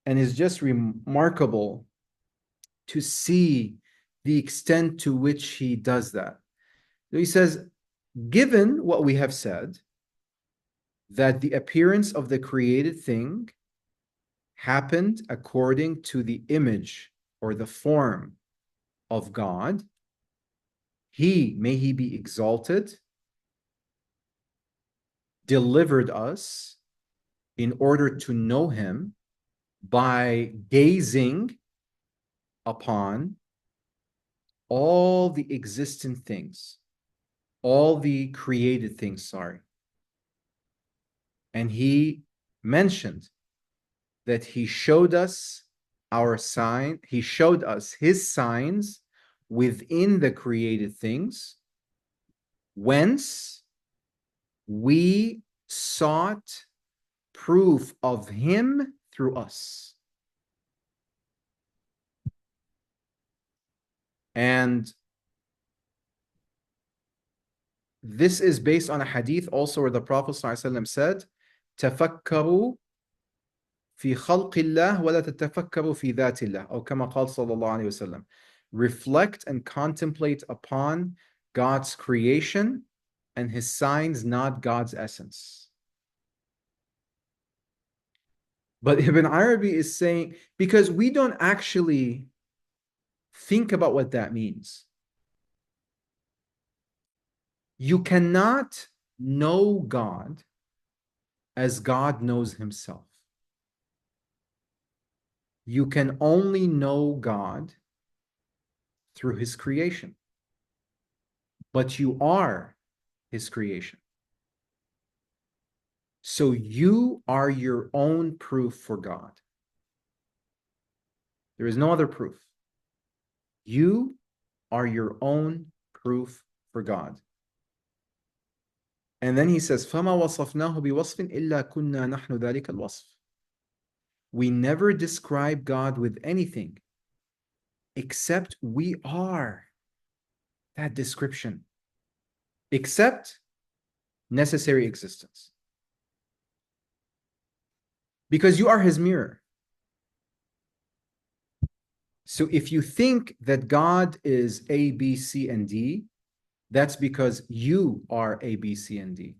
S2: And it's just remarkable to see the extent to which he does that. So he says, given what we have said, that the appearance of the created thing happened according to the image or the form of God, he, may he be exalted, delivered us in order to know him by gazing upon all the existent things, all the created things, sorry. And he mentioned that he showed us he showed us his signs within the created things, whence we sought proof of him through us. And this is based on a hadith also where the Prophet ﷺ said, تفكروا في خلق الله ولا تتفكروا في ذات الله أو كما قال صلى الله عليه وسلم. Reflect and contemplate upon God's creation and his signs, not God's essence. But Ibn Arabi is saying, because we don't actually think about what that means. You cannot know God as God knows himself. You can only know God through his creation. But you are his creation. So you are your own proof for God. There is no other proof. You are your own proof for God. And then he says, فَمَا وَصَفْنَاهُ بِوَصْفٍ إِلَّا كُنَّا نَحْنُ ذَلِكَ الْوَصْفِ. We never describe God with anything except we are that description, except necessary existence. Because you are his mirror. So if you think that God is A, B, C, and D, that's because you are A, B, C, and D.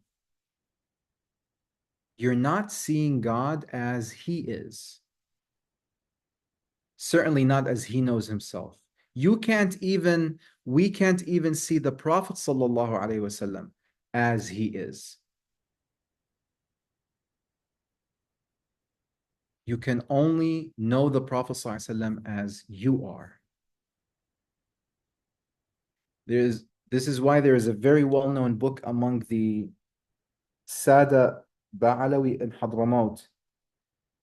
S2: You're not seeing God as he is. Certainly not as he knows himself. We can't even see the Prophet ﷺ as he is. You can only know the Prophet ﷺ as you are. This is why there is a very well-known book among the Sada Ba'alawi in Hadramaut,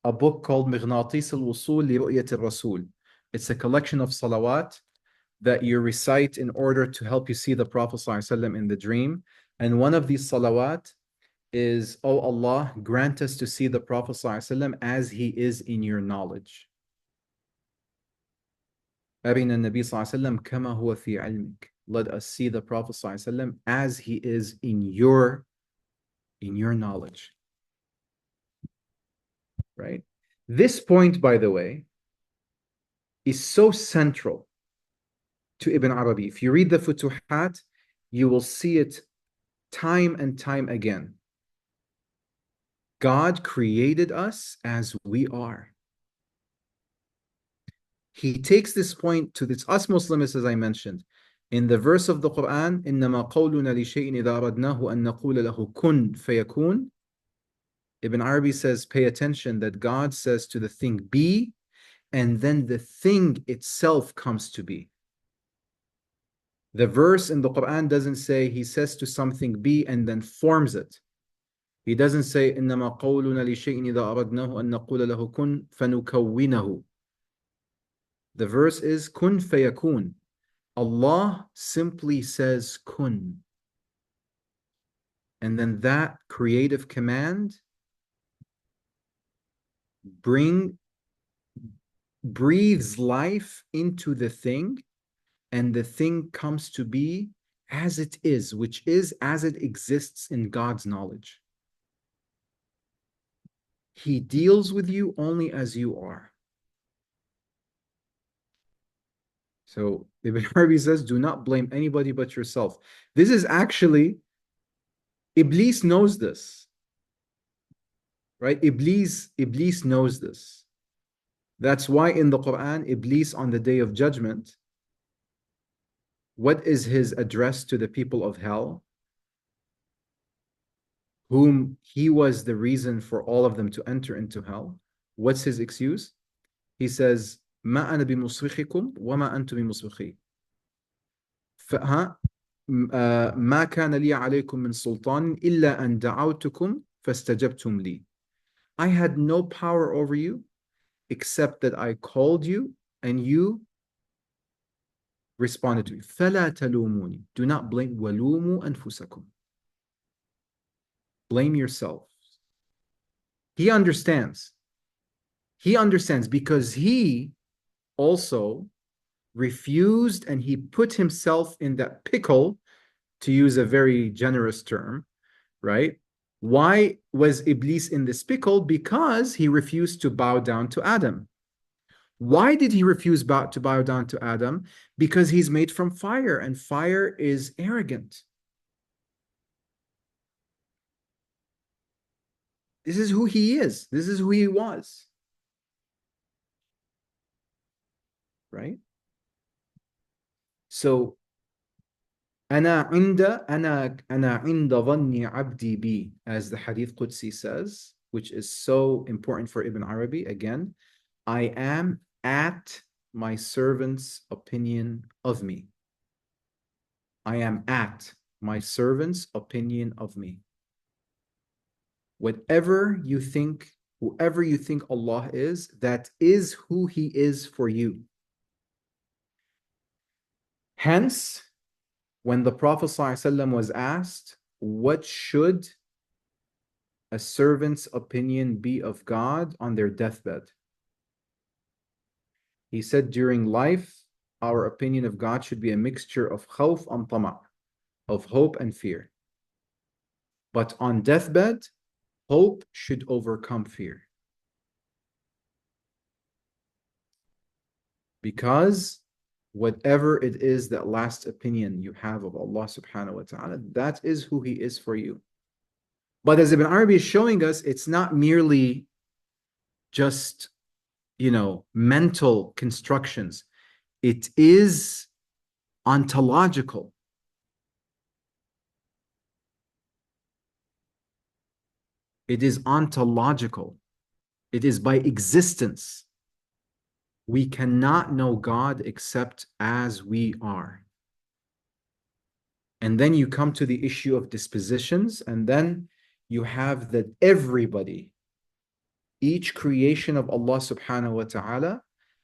S2: a book called مغناطيس الوصول لرؤية الرسول. It's a collection of salawat that you recite in order to help you see the Prophet ﷺ in the dream. And one of these salawat is, "Oh Allah, grant us to see the Prophet ﷺ as he is in your knowledge. أرنا النبي صلى الله عليه وسلم كما هو في علمك." Let us see the Prophet ﷺ as he is in your knowledge. Right? This point, by the way, is so central to Ibn Arabi. If you read the Futuhat, you will see it time and time again. God created us as we are. He takes this point to us Muslims, as I mentioned. In the verse of the Quran, إِنَّمَا قَوْلُنَا لِشَيْءٍ إِذَا أَرَدْنَاهُ أَن نَّقُولَ لَهُ كُن فَيَكُونُ. Ibn Arabi says, pay attention that God says to the thing, be, and then the thing itself comes to be. The verse in the Quran doesn't say he says to something be and then forms it. He doesn't say إنما قولنا لشيء إذا أردناه أن نقول له كن فنكونه. The verse is kun fayakun. Allah simply says kun. And then that creative command breathes life into the thing, and the thing comes to be as it is, which is as it exists in God's knowledge. He deals with you only as you are. So Ibn Arabi says, do not blame anybody but yourself. This is actually, Iblis knows this. Right? Iblis knows this. That's why in the Quran, Iblis on the Day of Judgment, what is his address to the people of hell? whom he was the reason for all of them to enter into hell, what's his excuse? He says, ما أنا بمصرخكم وما أنتم بمصرخي. ما كان لي عليكم من سلطان إلا أن دعوتكم فاستجبتم لي. I had no power over you except that I called you and you responded to me. فلا تلوموني. Do not blame. ولوموا أنفسكم. Blame yourself. He understands. He understands because he also refused and he put himself in that pickle, to use a very generous term, right? Why was Iblis in this pickle? Because he refused to bow down to Adam. Why did he refuse to bow down to Adam? Because he's made from fire, and fire is arrogant. This is who he is. This is who he was. Right? So, أنا عند ظن عبدي بي, as the Hadith Qudsi says, which is so important for Ibn Arabi. Again, I am at my servant's opinion of me. I am at my servant's opinion of me. Whatever you think, whoever you think Allah is, that is who He is for you. Hence, when the Prophet ﷺ was asked, what should a servant's opinion be of God on their deathbed? He said, during life, our opinion of God should be a mixture of khawf and tama', of hope and fear. But on deathbed, hope should overcome fear. Because whatever it is, that last opinion you have of Allah subhanahu wa ta'ala, that is who He is for you. But as Ibn Arabi is showing us, it's not merely just, mental constructions. It is ontological. It is ontological. It is by existence. We cannot know God except as we are. And then you come to the issue of dispositions, and then you have that everybody, each creation of Allah subhanahu wa ta'ala,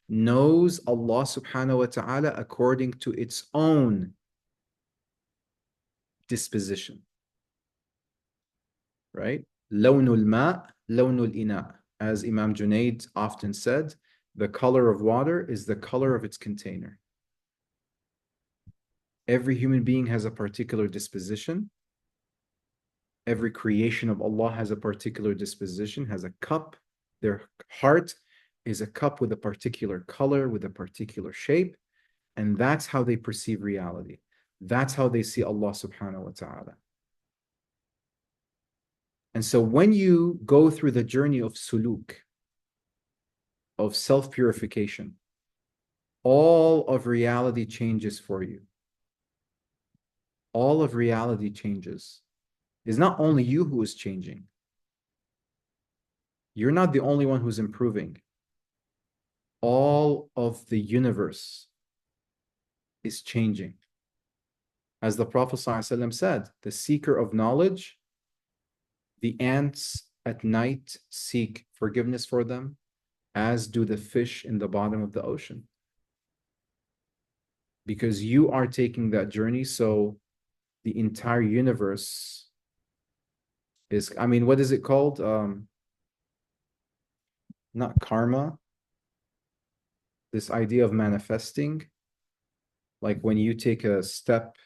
S2: knows Allah subhanahu wa ta'ala according to its own disposition. Right? Lawnul ma, lawnul ina. As Imam Junaid often said, the color of water is the color of its container. Every human being has a particular disposition. Every creation of Allah has a particular disposition, has a cup. Their heart is a cup with a particular color, with a particular shape. And that's how they perceive reality. That's how they see Allah subhanahu wa ta'ala. And so when you go through the journey of suluk, of self-purification, all of reality changes for you. All of reality changes. It's not only you who is changing. You're not the only one who's improving. All of the universe is changing. As the Prophet ﷺ said, the seeker of knowledge, the ants at night seek forgiveness for them, as do the fish in the bottom of the ocean. Because you are taking that journey, so the entire universe is, what is it called? Not karma. This idea of manifesting. Like when you take a step,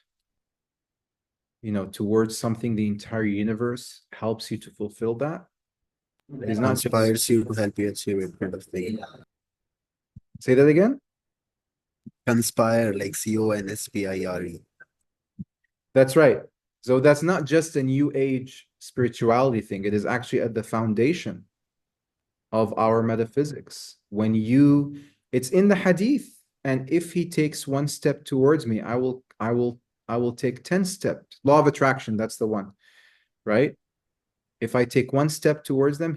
S2: towards something, the entire universe helps you to fulfill that. It is not
S4: Inspires you to help you achieve it, kind of thing.
S2: Say that again?
S4: Conspire, like CONSPIRE.
S2: That's right. So that's not just a new age spirituality thing. It is actually at the foundation of our metaphysics. It's in the hadith. And if he takes one step towards me, I will take 10 steps. Law of attraction, that's the one, right? If I take one step towards them,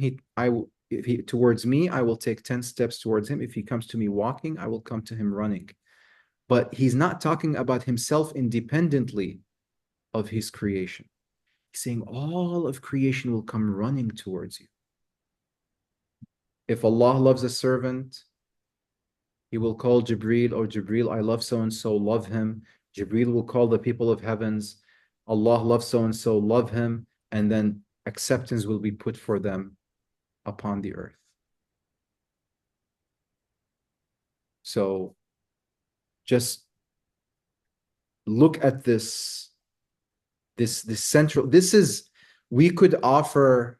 S2: towards me, I will take 10 steps towards him. If he comes to me walking, I will come to him running. But he's not talking about himself independently of his creation. He's saying all of creation will come running towards you. If Allah loves a servant, he will call Jibreel, or Jibreel, I love so-and-so, love him. Jibreel will call the people of heavens, Allah loves so-and-so, love him, and then acceptance will be put for them upon the earth. So just look at this central, we could offer,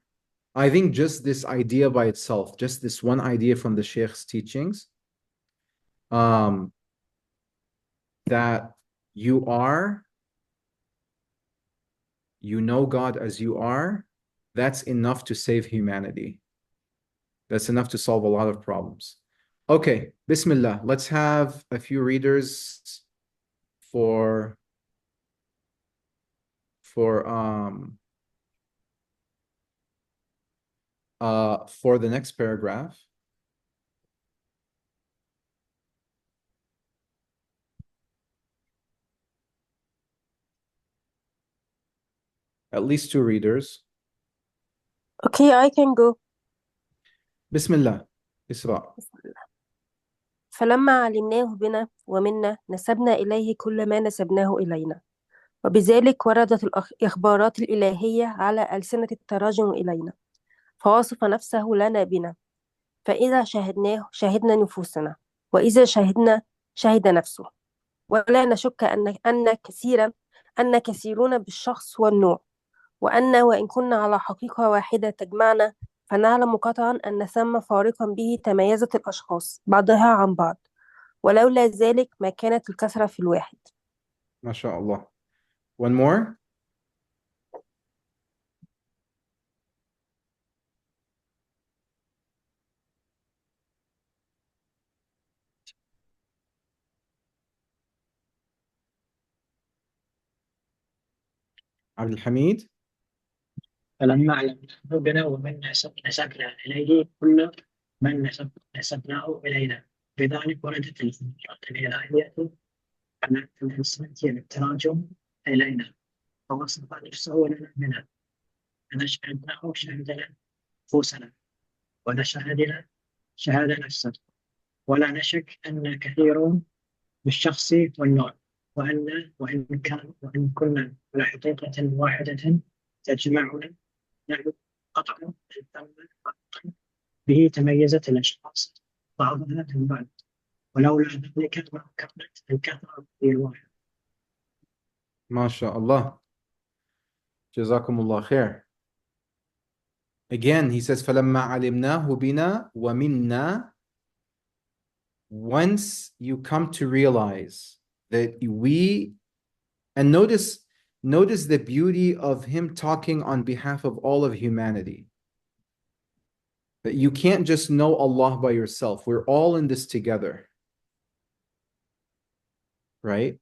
S2: I think just this idea by itself, just this one idea from the Sheikh's teachings, that you know God as you are, that's enough to save humanity. That's enough to solve a lot of problems. Okay, Bismillah. Let's have a few readers for the next paragraph. At least two readers.
S9: Okay, I can go.
S2: Bismillah. Isra.
S9: فلما علمناه بنا ومنا نسبنا إليه كل ما نسبناه إلينا وبذلك وردت الإخبارات الإلهية على ألسنة التراجم إلينا فوصف نفسه لنا بنا فإذا شاهدناه شاهدنا نفوسنا وإذا شاهدنا شهد نفسه ولا نشك أن كثيرون بالشخص والنوع وإن كنا على حقيقة واحدة تجمعنا فنعلم قطعا أن ثم فارقا به تميزت الأشخاص بعضها عن بعض ولولا ذلك ما كانت الكثرة في الواحد.
S2: ما شاء الله. One more. عبد الحميد.
S10: فلما علمناه بنا ومن نسبنا إليه كل من نسبناه إلينا بذلك وردت الإخبارات الإلهية على ألسنة التراجم إلينا فوصف نفسه لنا بنا فنشهدناه شهدنا نفوسنا ونشهدنا شهادة نفسه ولا نشك أن كثير بالشخص والنوع وإن كنا على حقيقة واحدة تجمعنا نعلم قطعا أن ثم به تميزت الأشخاص بعضها عن بعض ولولا ذلك ما كانت الكثرة في الواحد.
S2: ما شاء الله. Jazakumullah khair. Again, he says, فَلَمَّا عَلِمْنَاهُ بِنَا وَمِنَّا. Once you come to realize that and notice the beauty of him talking on behalf of all of humanity. That you can't just know Allah by yourself. We're all in this together. Right?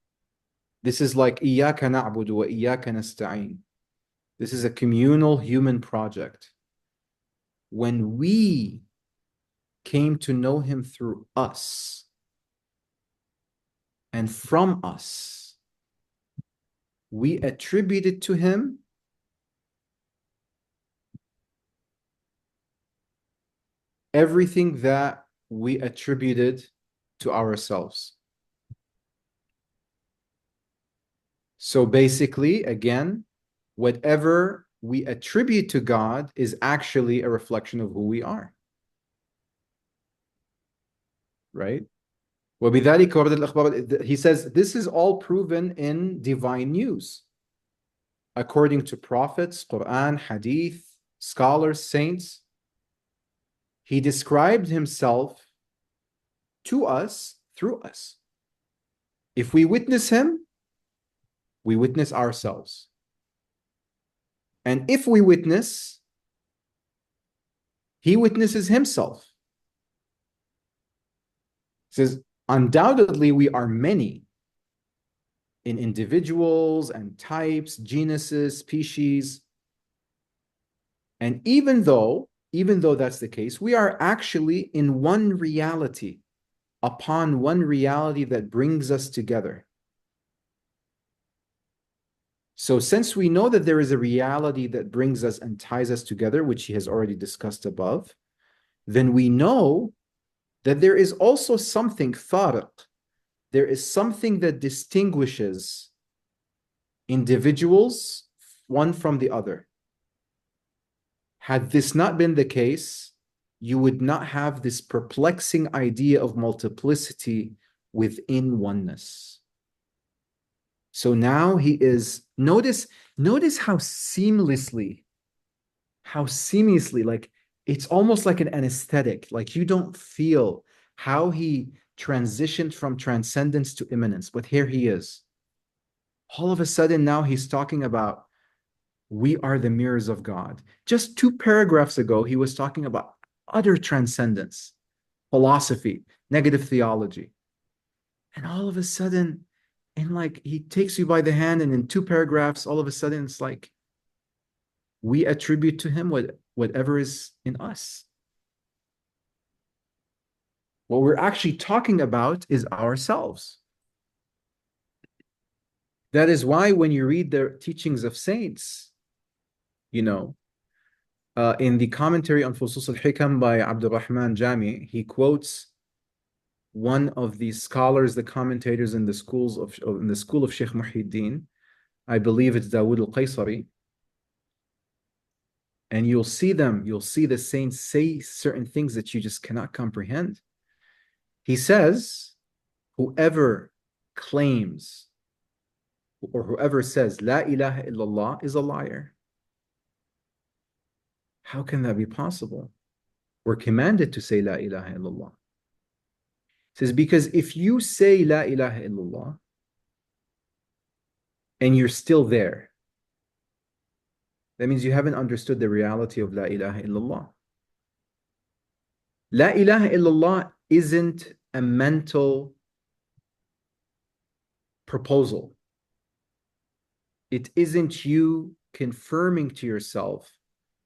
S2: This is like إِيَّاكَ نَعْبُدُ وَإِيَّاكَ نَسْتَعِينُ. This is a communal human project. When we came to know him through us and from us, we attributed to him everything that we attributed to ourselves. So basically, again, whatever we attribute to God is actually a reflection of who we are. Right? He says this is all proven in divine news. According to prophets, Quran, Hadith, scholars, saints, he described himself to us through us. If we witness him, we witness ourselves. And if we witness, he witnesses himself. He says, undoubtedly, we are many in individuals and types, genuses, species. And even though that's the case, we are actually in one reality, upon one reality that brings us together. So since we know that there is a reality that brings us and ties us together, which he has already discussed above, then we know that there is also something fariq. There is something that distinguishes individuals one from the other. Had this not been the case, you would not have this perplexing idea of multiplicity within oneness. So now he is, notice how seamlessly, like it's almost like an anesthetic. Like you don't feel how he transitioned from transcendence to immanence. But here he is. All of a sudden now he's talking about we are the mirrors of God. Just 2 paragraphs ago, he was talking about utter transcendence, philosophy, negative theology. And all of a sudden, and like he takes you by the hand, and in 2 paragraphs, all of a sudden it's like we attribute to him whatever is in us. What we're actually talking about is ourselves. That is why when you read the teachings of saints, in the commentary on Fusus al-Hikam by Abdurrahman Jami, he quotes one of the scholars, the commentators in the school of Sheikh Muhyiddin. I believe it's Dawood al-Qaysari. And you'll see the saints say certain things that you just cannot comprehend. He says, whoever claims or whoever says La ilaha illallah is a liar. How can that be possible? We're commanded to say La ilaha illallah. He says, because if you say La ilaha illallah and you're still there, that means you haven't understood the reality of La ilaha illallah. La ilaha illallah isn't a mental proposal. It isn't you confirming to yourself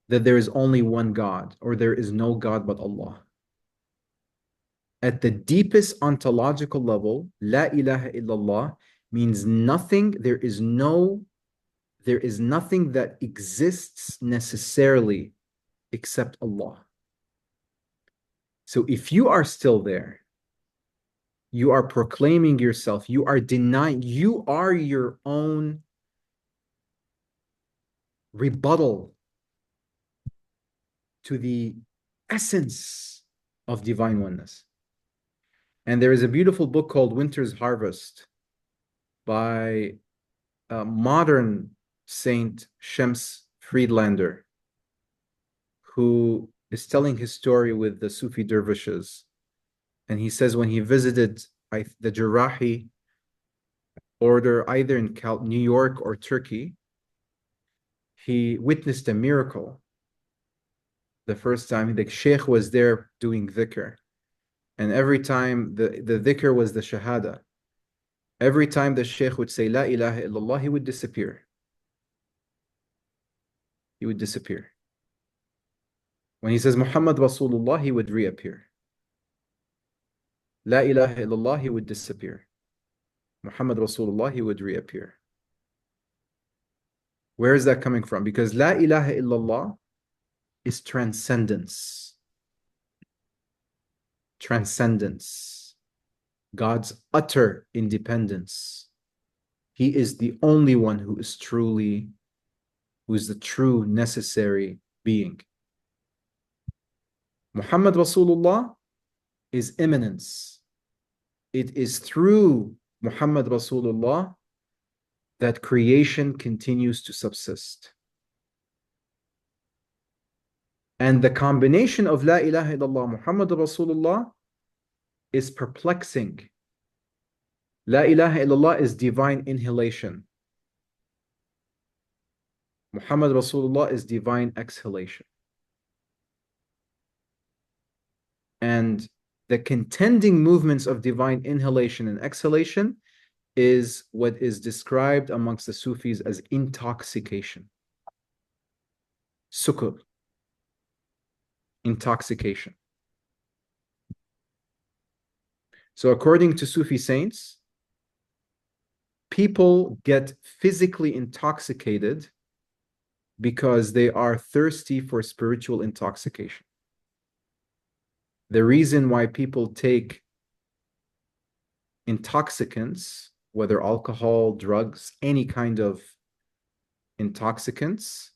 S2: that there is only one God or there is no God but Allah. At the deepest ontological level, La ilaha illallah means nothing. There is nothing that exists necessarily except Allah. So if you are still there, you are proclaiming yourself, you are denying, you are your own rebuttal to the essence of divine oneness. And there is a beautiful book called Winter's Harvest by a modern Saint Shams Friedlander, who is telling his story with the Sufi dervishes. And he says when he visited the Jarahi order either in New York or Turkey, he witnessed a miracle. The first time the Sheikh was there doing dhikr. And every time the dhikr was the shahada. Every time the Sheikh would say La ilaha illallah, he would disappear. He would disappear. When he says Muhammad Rasulullah, he would reappear. La ilaha illallah, he would disappear. Muhammad Rasulullah, he would reappear. Where is that coming from? Because La ilaha illallah is transcendence. Transcendence. God's utter independence. He is the only one who is the true necessary being. Muhammad Rasulullah is immanence. It is through Muhammad Rasulullah that creation continues to subsist. And the combination of La ilaha illallah Muhammad Rasulullah is perplexing. La ilaha illallah is divine inhalation. Muhammad Rasulullah is divine exhalation. And the contending movements of divine inhalation and exhalation is what is described amongst the Sufis as intoxication. Sukur. intoxication. So according to Sufi saints, people get physically intoxicated because they are thirsty for spiritual intoxication. The reason why people take intoxicants, whether alcohol, drugs, any kind of intoxicants,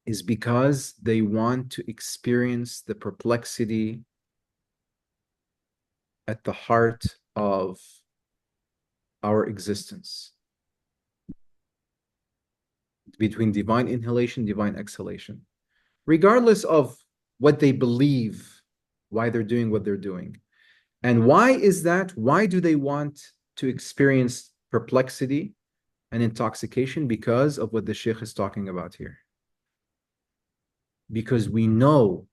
S2: is because they want to experience the perplexity at the heart of our existence, between divine inhalation, divine exhalation, regardless of what they believe, why they're doing what they're doing. And why is that? Why do they want to experience perplexity and intoxication? Because of what the Sheikh is talking about here. Because we know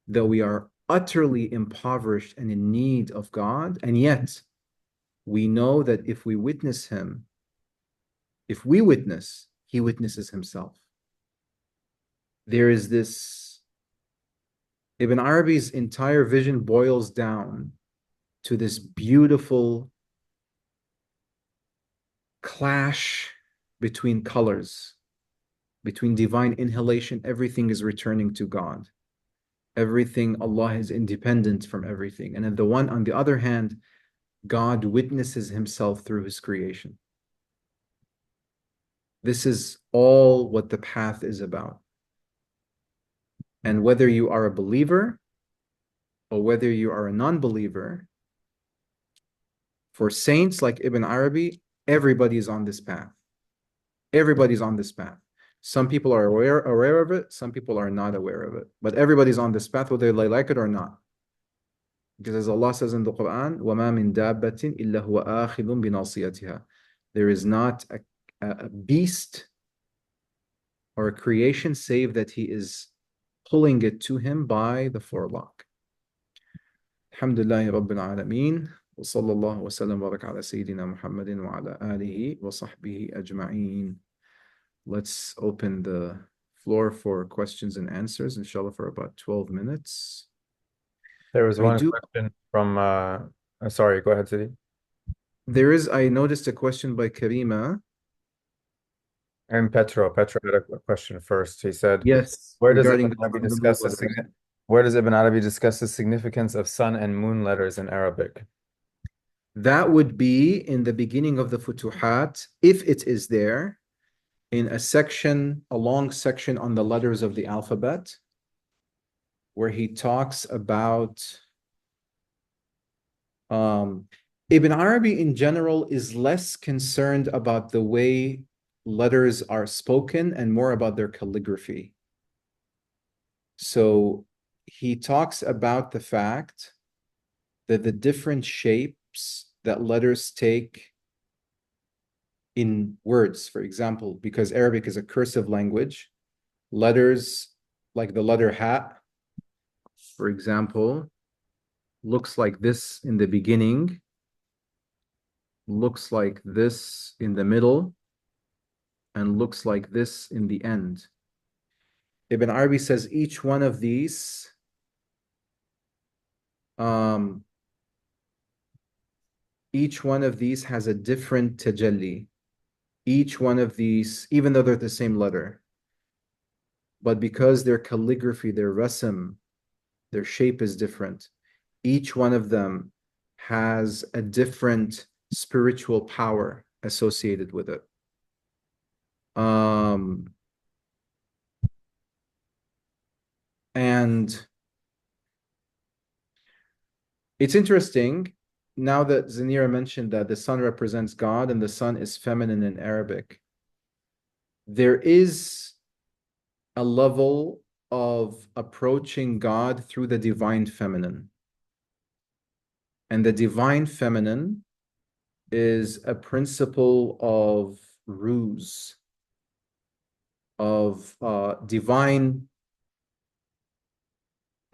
S2: that we are utterly impoverished and in need of God, and yet we know that if we witness Him, if we witness, He witnesses Himself. There is this, Ibn Arabi's entire vision boils down to this beautiful clash between colors, between divine inhalation. Everything is returning to God. Everything, Allah is independent from everything. And on the other hand, God witnesses Himself through His creation. This is all what the path is about. And whether you are a believer or whether you are a non-believer, for saints like Ibn Arabi, everybody is on this path. Everybody's on this path. Some people are aware of it, some people are not aware of it. But everybody's on this path, whether they like it or not. Because as Allah says in the Quran, وَمَا مِن دَابَّةٍ إِلَّا هُوَ آخِذٌ بِنَاصِيَتِهَا. There is not a beast or a creation save that He is pulling it to Him by the forelock. Alhamdulillahi Rabbil Alameen. وصلى الله وسلم وبارك على سيدنا محمد وعلى آله وصحبه أجمعين. Let's open the floor for questions and answers, inshallah, for about 12 minutes.
S1: There was one question from, sorry, go ahead, Sidi.
S2: I noticed a question by Karima.
S1: And Petro had a question first. He said,
S2: yes,
S1: where does Ibn Arabi discuss the significance of sun and moon letters in Arabic?
S2: That would be in the beginning of the Futuhat, if it is there, in a long section on the letters of the alphabet, where he talks about Ibn Arabi in general is less concerned about the way letters are spoken and more about their calligraphy. So he talks about the fact that the different shapes that letters take in words, for example, because Arabic is a cursive language, letters like the letter ha, for example, looks like this in the beginning, looks like this in the middle, and looks like this in the end. Ibn Arabi says each one of these has a different tajalli. Each one of these, even though they're the same letter, but because their calligraphy, their rasm, their shape is different, each one of them has a different spiritual power associated with it. And it's interesting, now that Zanira mentioned that the sun represents God and the sun is feminine in Arabic, there is a level of approaching God through the divine feminine. And the divine feminine is a principle of ruse, of divine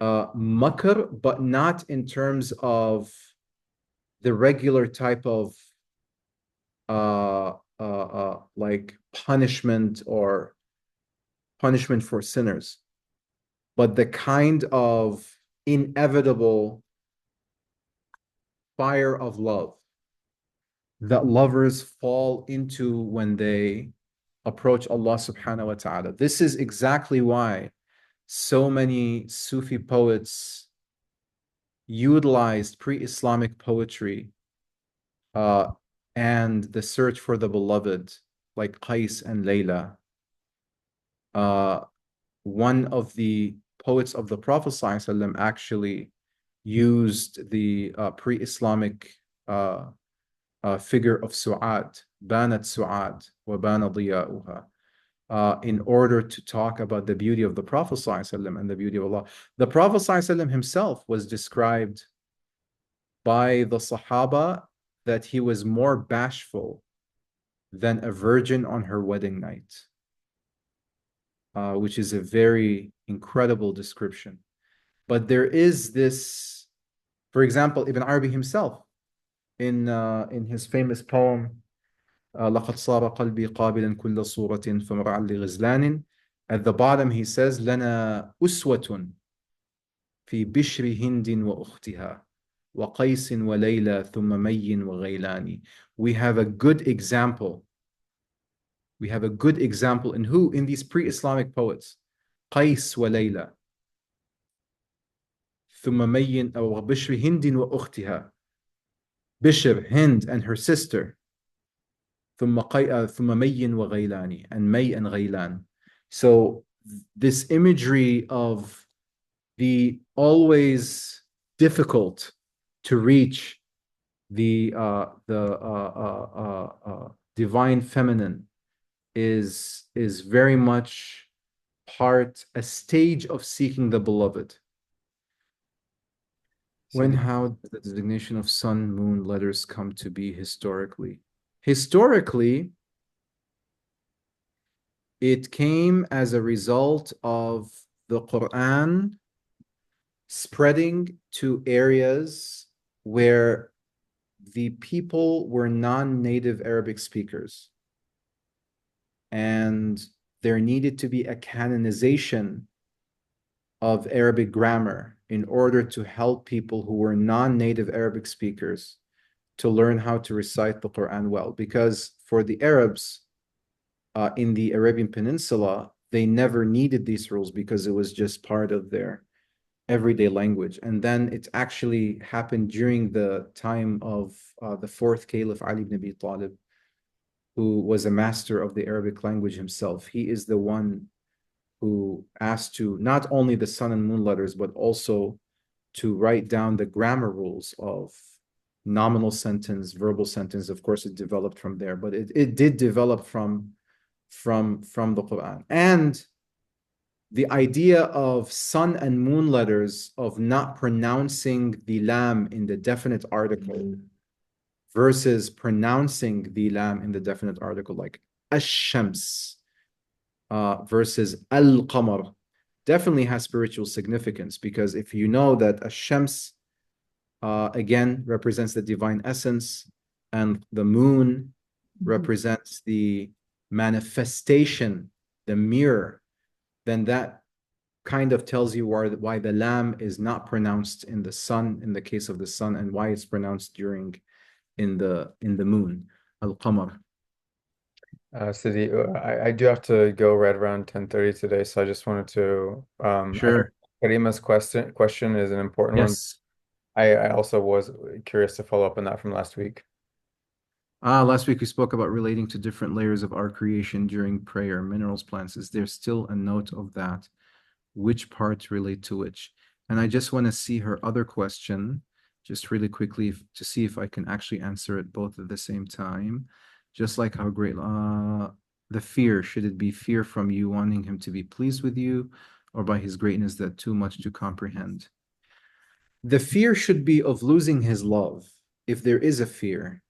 S2: makr, but not in terms of the regular type of like punishment or punishment for sinners, but the kind of inevitable fire of love that lovers fall into when they approach Allah subhanahu wa ta'ala. This is exactly why so many Sufi poets utilized pre-Islamic poetry and the search for the beloved, like Qais and Layla. One of the poets of the Prophet ﷺ actually used the pre-Islamic figure of Su'ad, Banat Su'ad, wa Bana Diya'uha, in order to talk about the beauty of the Prophet ﷺ and the beauty of Allah. The Prophet ﷺ himself was described by the Sahaba that he was more bashful than a virgin on her wedding night, which is a very incredible description. But there is this, for example, Ibn Arabi himself, in his famous poem, لقد صار قلبي قابلا كل صورة فمرعا لغزلان. At the bottom he says لنا أسوة في بشر هند وأختها وقيس وليلى ثم مي وغيلان. We have a good example. We have a good example in who? In these pre-Islamic poets. قيس وليلى ثم مي أو بشر هند وأختها. Bishr, Hind, and her sister. ثم مي وغيلان, and May and Ghaylan. So this imagery of the always difficult to reach the divine feminine is very much a stage of seeking the beloved. How did the designation of sun, moon, letters come to be historically? Historically, it came as a result of the Quran spreading to areas where the people were non-native Arabic speakers. And there needed to be a canonization of Arabic grammar in order to help people who were non-native Arabic speakers to learn how to recite the Quran well. Because for the Arabs in the Arabian Peninsula, they never needed these rules because it was just part of their everyday language. And then it actually happened during the time of the fourth Caliph Ali ibn Abi Talib, who was a master of the Arabic language himself. He is the one who asked to not only the sun and moon letters, but also to write down the grammar rules of nominal sentence, verbal sentence. Of course, it developed from there, but it did develop from the Quran. And the idea of sun and moon letters, of not pronouncing the lam in the definite article versus pronouncing the lam in the definite article, like ash-shams versus al-qamar, definitely has spiritual significance, because if you know that ash-shams again represents the divine essence, and the moon represents the manifestation, the mirror, then that kind of tells you why the lam is not pronounced in the sun, in the case of the sun, and why it's pronounced in the moon, al-qamar.
S1: Sidi, I do have to go right around 10:30 today, so I just wanted to
S2: Sure.
S1: Karima's question is an important one. I also was curious to follow up on that from last week.
S2: Last week we spoke about relating to different layers of our creation during prayer, minerals, plants. Is there still a note of that? Which parts relate to which? And I just want to see her other question, just really quickly, to see if I can actually answer it both at the same time. Just like how great, the fear, should it be fear from you wanting him to be pleased with you, or by his greatness that too much to comprehend? The fear should be of losing his love, if there is a fear.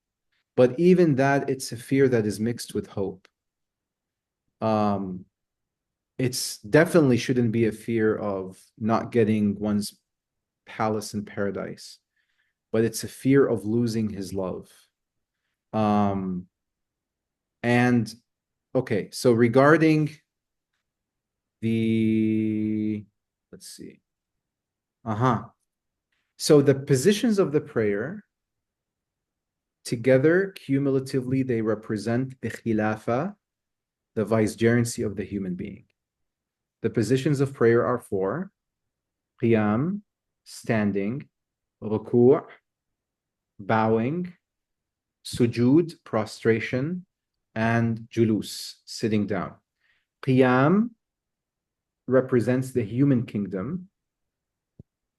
S2: But even that, it's a fear that is mixed with hope. It's definitely shouldn't be a fear of not getting one's palace in paradise, but it's a fear of losing his love. And okay, so regarding the let's see. So the positions of the prayer, together, cumulatively, they represent the khilafa, the vicegerency of the human being. The positions of prayer are four: qiyam, standing; ruku', bowing; sujud, prostration; and julus, sitting down. Qiyam represents the human kingdom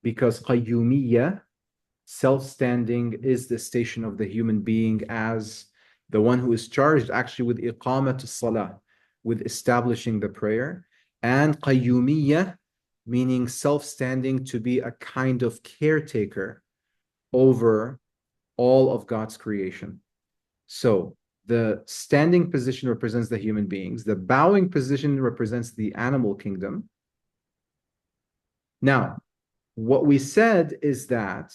S2: because qayyumiyya, self-standing, is the station of the human being as the one who is charged actually with iqamat as-salah, with establishing the prayer, and qayyumiyya, meaning self-standing, to be a kind of caretaker over all of God's creation. So the standing position represents the human beings. The bowing position represents the animal kingdom. Now, what we said is that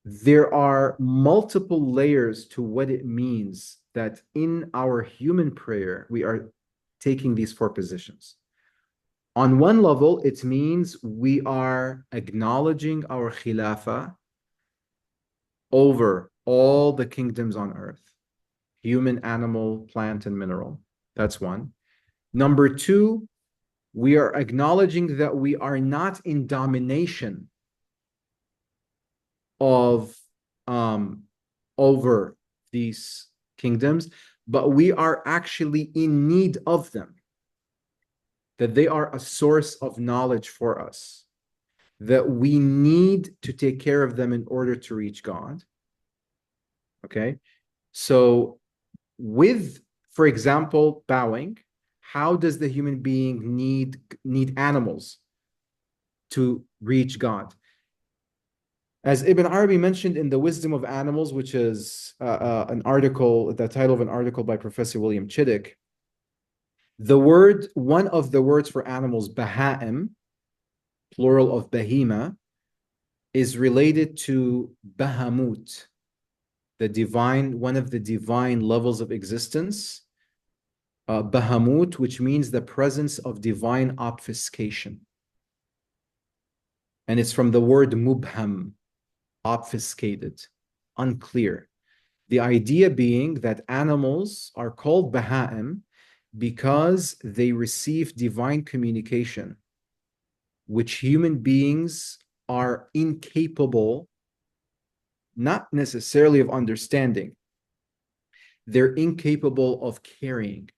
S2: there are multiple layers to what it means that in our human prayer, we are taking these four positions. On one level, it means we are acknowledging our khilafah over all the kingdoms on earth: human, animal, plant, and mineral. That's one. Number two, we are acknowledging that we are not in domination of over these kingdoms, but we are actually in need of them, that they are a source of knowledge for us, that we need to take care of them in order to reach God. Okay, so with, for example, bowing, how does the human being need animals to reach God? As Ibn Arabi mentioned in The Wisdom of Animals, which is an article, the title of an article by Professor William Chittick, one of the words for animals, baha'im, plural of bahima, is related to bahamut, one of the divine levels of existence, bahamut, which means the presence of divine obfuscation. And it's from the word mubham, obfuscated, unclear. The idea being that animals are called baha'im because they receive divine communication, which human beings are incapable, not necessarily of understanding, they're incapable of carrying.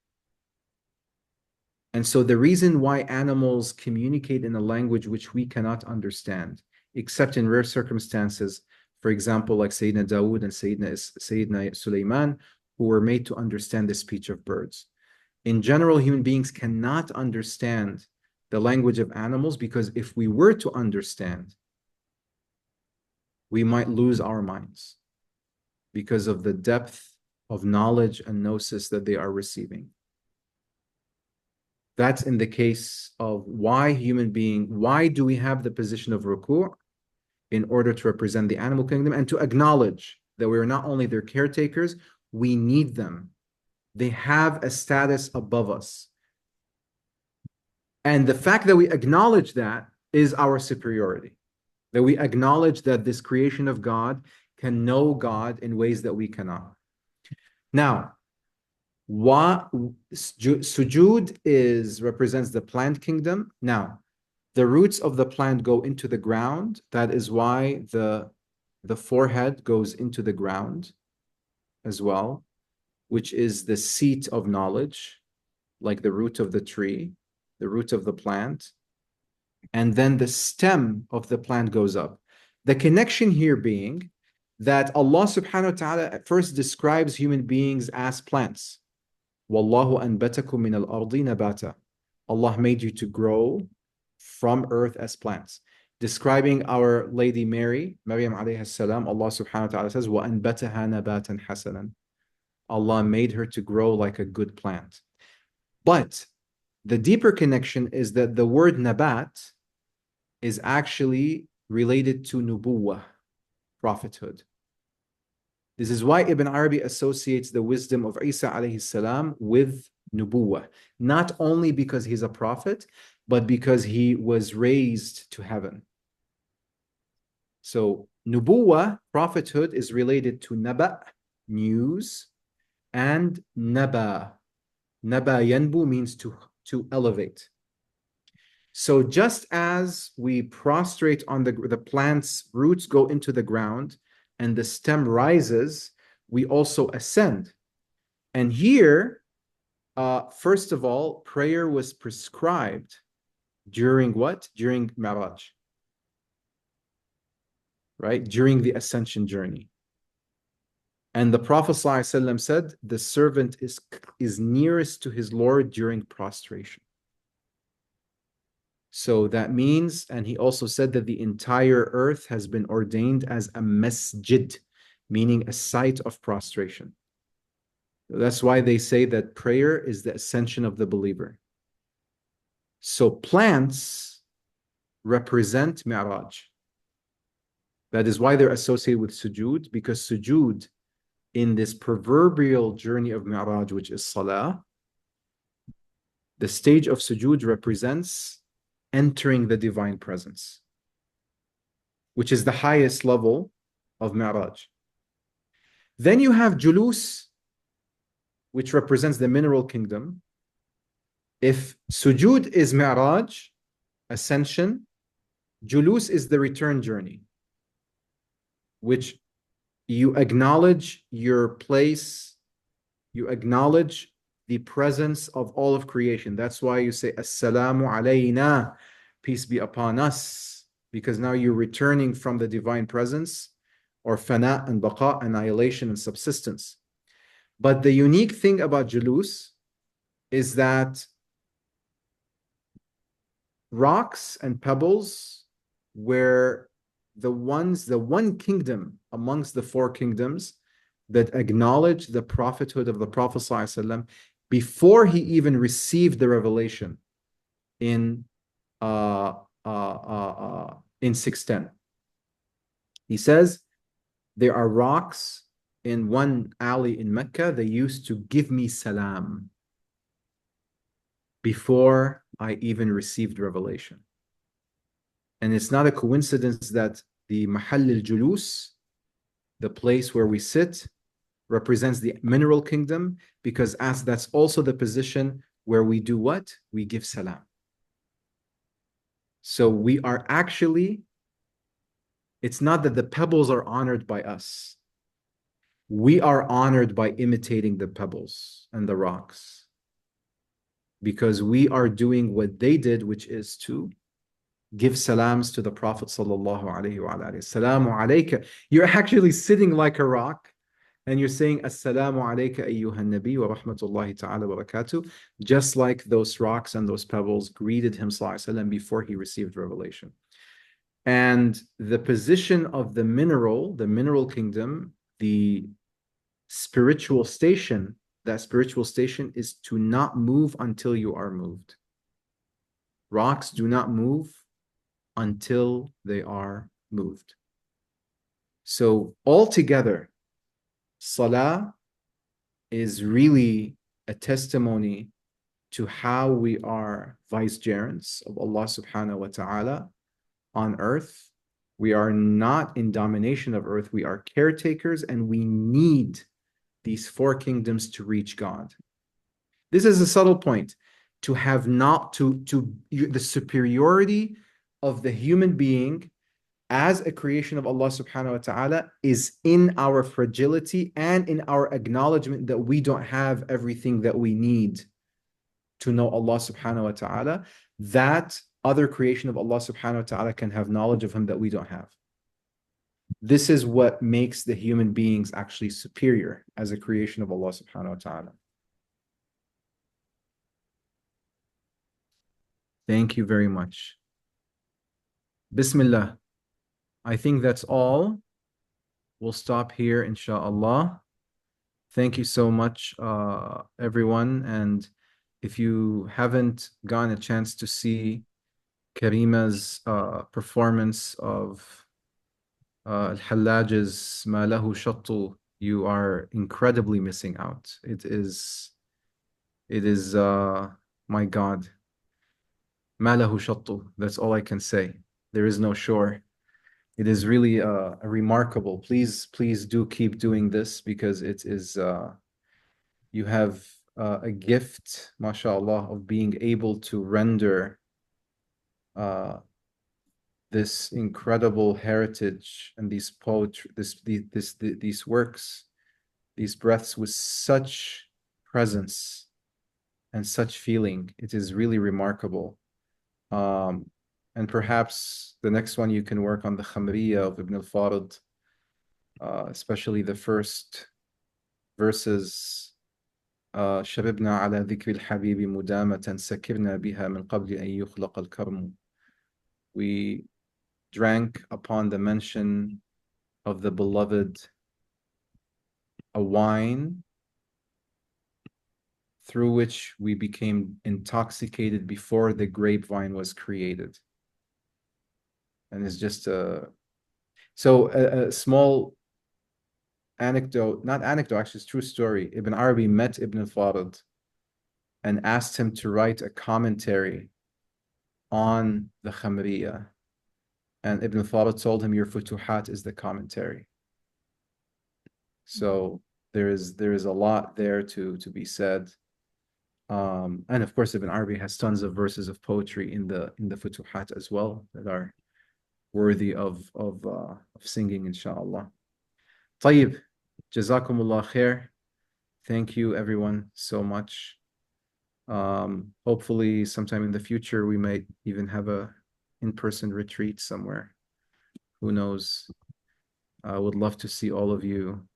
S2: And so the reason why animals communicate in a language which we cannot understand, except in rare circumstances, for example, like Sayyidina Dawood and Sayyidina Sulaiman, who were made to understand the speech of birds. In general, human beings cannot understand the language of animals, because if we were to understand, we might lose our minds because of the depth of knowledge and gnosis that they are receiving. That's in the case of why do we have the position of ruku'? In order to represent the animal kingdom and to acknowledge that we are not only their caretakers, we need them. They have a status above us. And the fact that we acknowledge that is our superiority. That we acknowledge that this creation of God can know God in ways that we cannot. Now, sujud represents the plant kingdom. Now, the roots of the plant go into the ground. That is why the forehead goes into the ground as well, which is the seat of knowledge, like the root of the tree, the root of the plant. And then the stem of the plant goes up. The connection here being that Allah subhanahu wa ta'ala at first describes human beings as plants. Wallahu anbatakum min al-ardi nabata. Allah made you to grow from earth as plants. Describing our Lady Maryam alayhi salam, Allah subhanahu wa ta'ala says, وَأَنْبَتَهَا نَبَاتًا حَسَنًا. Allah made her to grow like a good plant. But the deeper connection is that the word nabat is actually related to nubuwah, prophethood. This is why Ibn Arabi associates the wisdom of Isa alayhi salam with nubuwah. Not only because he's a prophet, but because he was raised to heaven. So nubuwah, prophethood, is related to naba, news, and naba. Naba yanbu means to elevate. So just as we prostrate on the plant's roots go into the ground and the stem rises, we also ascend. And here, first of all, prayer was prescribed during what? During Mi'raj, right? During the ascension journey. And the Prophet ﷺ said, the servant is nearest to his Lord during prostration. So that means, and he also said that the entire earth has been ordained as a masjid, meaning a site of prostration. That's why they say that prayer is the ascension of the believer. So plants represent Mi'raj. That is why they're associated with sujood, because sujood in this proverbial journey of Mi'raj, which is salah, the stage of sujood represents entering the divine presence, which is the highest level of Mi'raj. Then you have julus, which represents the mineral kingdom. If sujood is Mi'raj, ascension, julus is the return journey, which you acknowledge your place, you acknowledge the presence of all of creation. That's why you say, Assalamu alayna, peace be upon us, because now you're returning from the divine presence, or fana and baqa, annihilation and subsistence. But the unique thing about julus is that rocks and pebbles were the one kingdom amongst the four kingdoms that acknowledge the prophethood of the Prophet ﷺ before he even received the revelation in 610. He says, there are rocks in one alley in Mecca, they used to give me salam before I even received revelation. And it's not a coincidence that the Mahall al-Julus, the place where we sit, represents the mineral kingdom, because as that's also the position where we do what? We give salam. So we are actually, it's not that the pebbles are honored by us. We are honored by imitating the pebbles and the rocks, because we are doing what they did, which is to give salams to the Prophet sallallahu alaihi wasallam. Assalamu alayka. You're actually sitting like a rock, and you're saying Assalamu alayka ayyuhan nabi wa rahmatullahi ta'ala wa barakatuh, just like those rocks and those pebbles greeted him sallallahu alaihi wasallam before he received revelation. And the position of the mineral kingdom, the spiritual station, that spiritual station is to not move until you are moved. Rocks do not move until they are moved. So altogether, salah is really a testimony to how we are vicegerents of Allah subhanahu wa ta'ala on earth. We are not in domination of earth, we are caretakers, and we need these four kingdoms to reach God. This is a subtle point, to have not to the superiority of the human being as a creation of Allah subhanahu wa ta'ala is in our fragility and in our acknowledgement that we don't have everything that we need to know Allah subhanahu wa ta'ala, that other creation of Allah subhanahu wa ta'ala can have knowledge of him that we don't have. This is what makes the human beings actually superior as a creation of Allah subhanahu wa ta'ala. Thank you very much. Bismillah. I think that's all. We'll stop here, inshallah. Thank you so much, everyone. And if you haven't gotten a chance to see Karima's performance of Al-Hallaj's Ma Lahu Shattu, you are incredibly missing out. It is It is, my God, ما له شط. That's all I can say. There is no shore. It is really remarkable. Please do keep doing this, because it is, you have a gift, mashallah, of being able to render this incredible heritage and these poetry, these works, these breaths, with such presence and such feeling. It is really remarkable. And perhaps the next one you can work on the Khamriya of Ibn al-Farid, especially the first verses. شربنا على ذكر الحبيب مدامة سكرنا بها من قبل أن يخلق الكرم. We drank upon the mention of the beloved a wine through which we became intoxicated before the grapevine was created. And it's just a small anecdote, not anecdote, actually, it's true story. Ibn Arabi met Ibn al-Farid and asked him to write a commentary on the Khamriya. And Ibn al-Farid told him, your Futuhat is the commentary. So there is a lot there to be said. And of course, Ibn Arabi has tons of verses of poetry in the Futuhat as well that are worthy of singing, inshallah. طيب, Jazakumullah khair. Thank you, everyone, so much. Hopefully, sometime in the future, we might even have a in-person retreat somewhere. Who knows? I would love to see all of you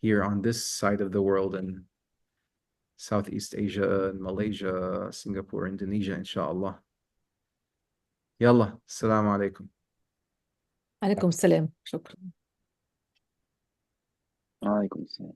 S2: here on this side of the world, in Southeast Asia, and Malaysia, Singapore, Indonesia, inshallah. Yalla, assalamu alaikum.
S5: عليكم السلام. شكرا.
S3: وعليكم السلام.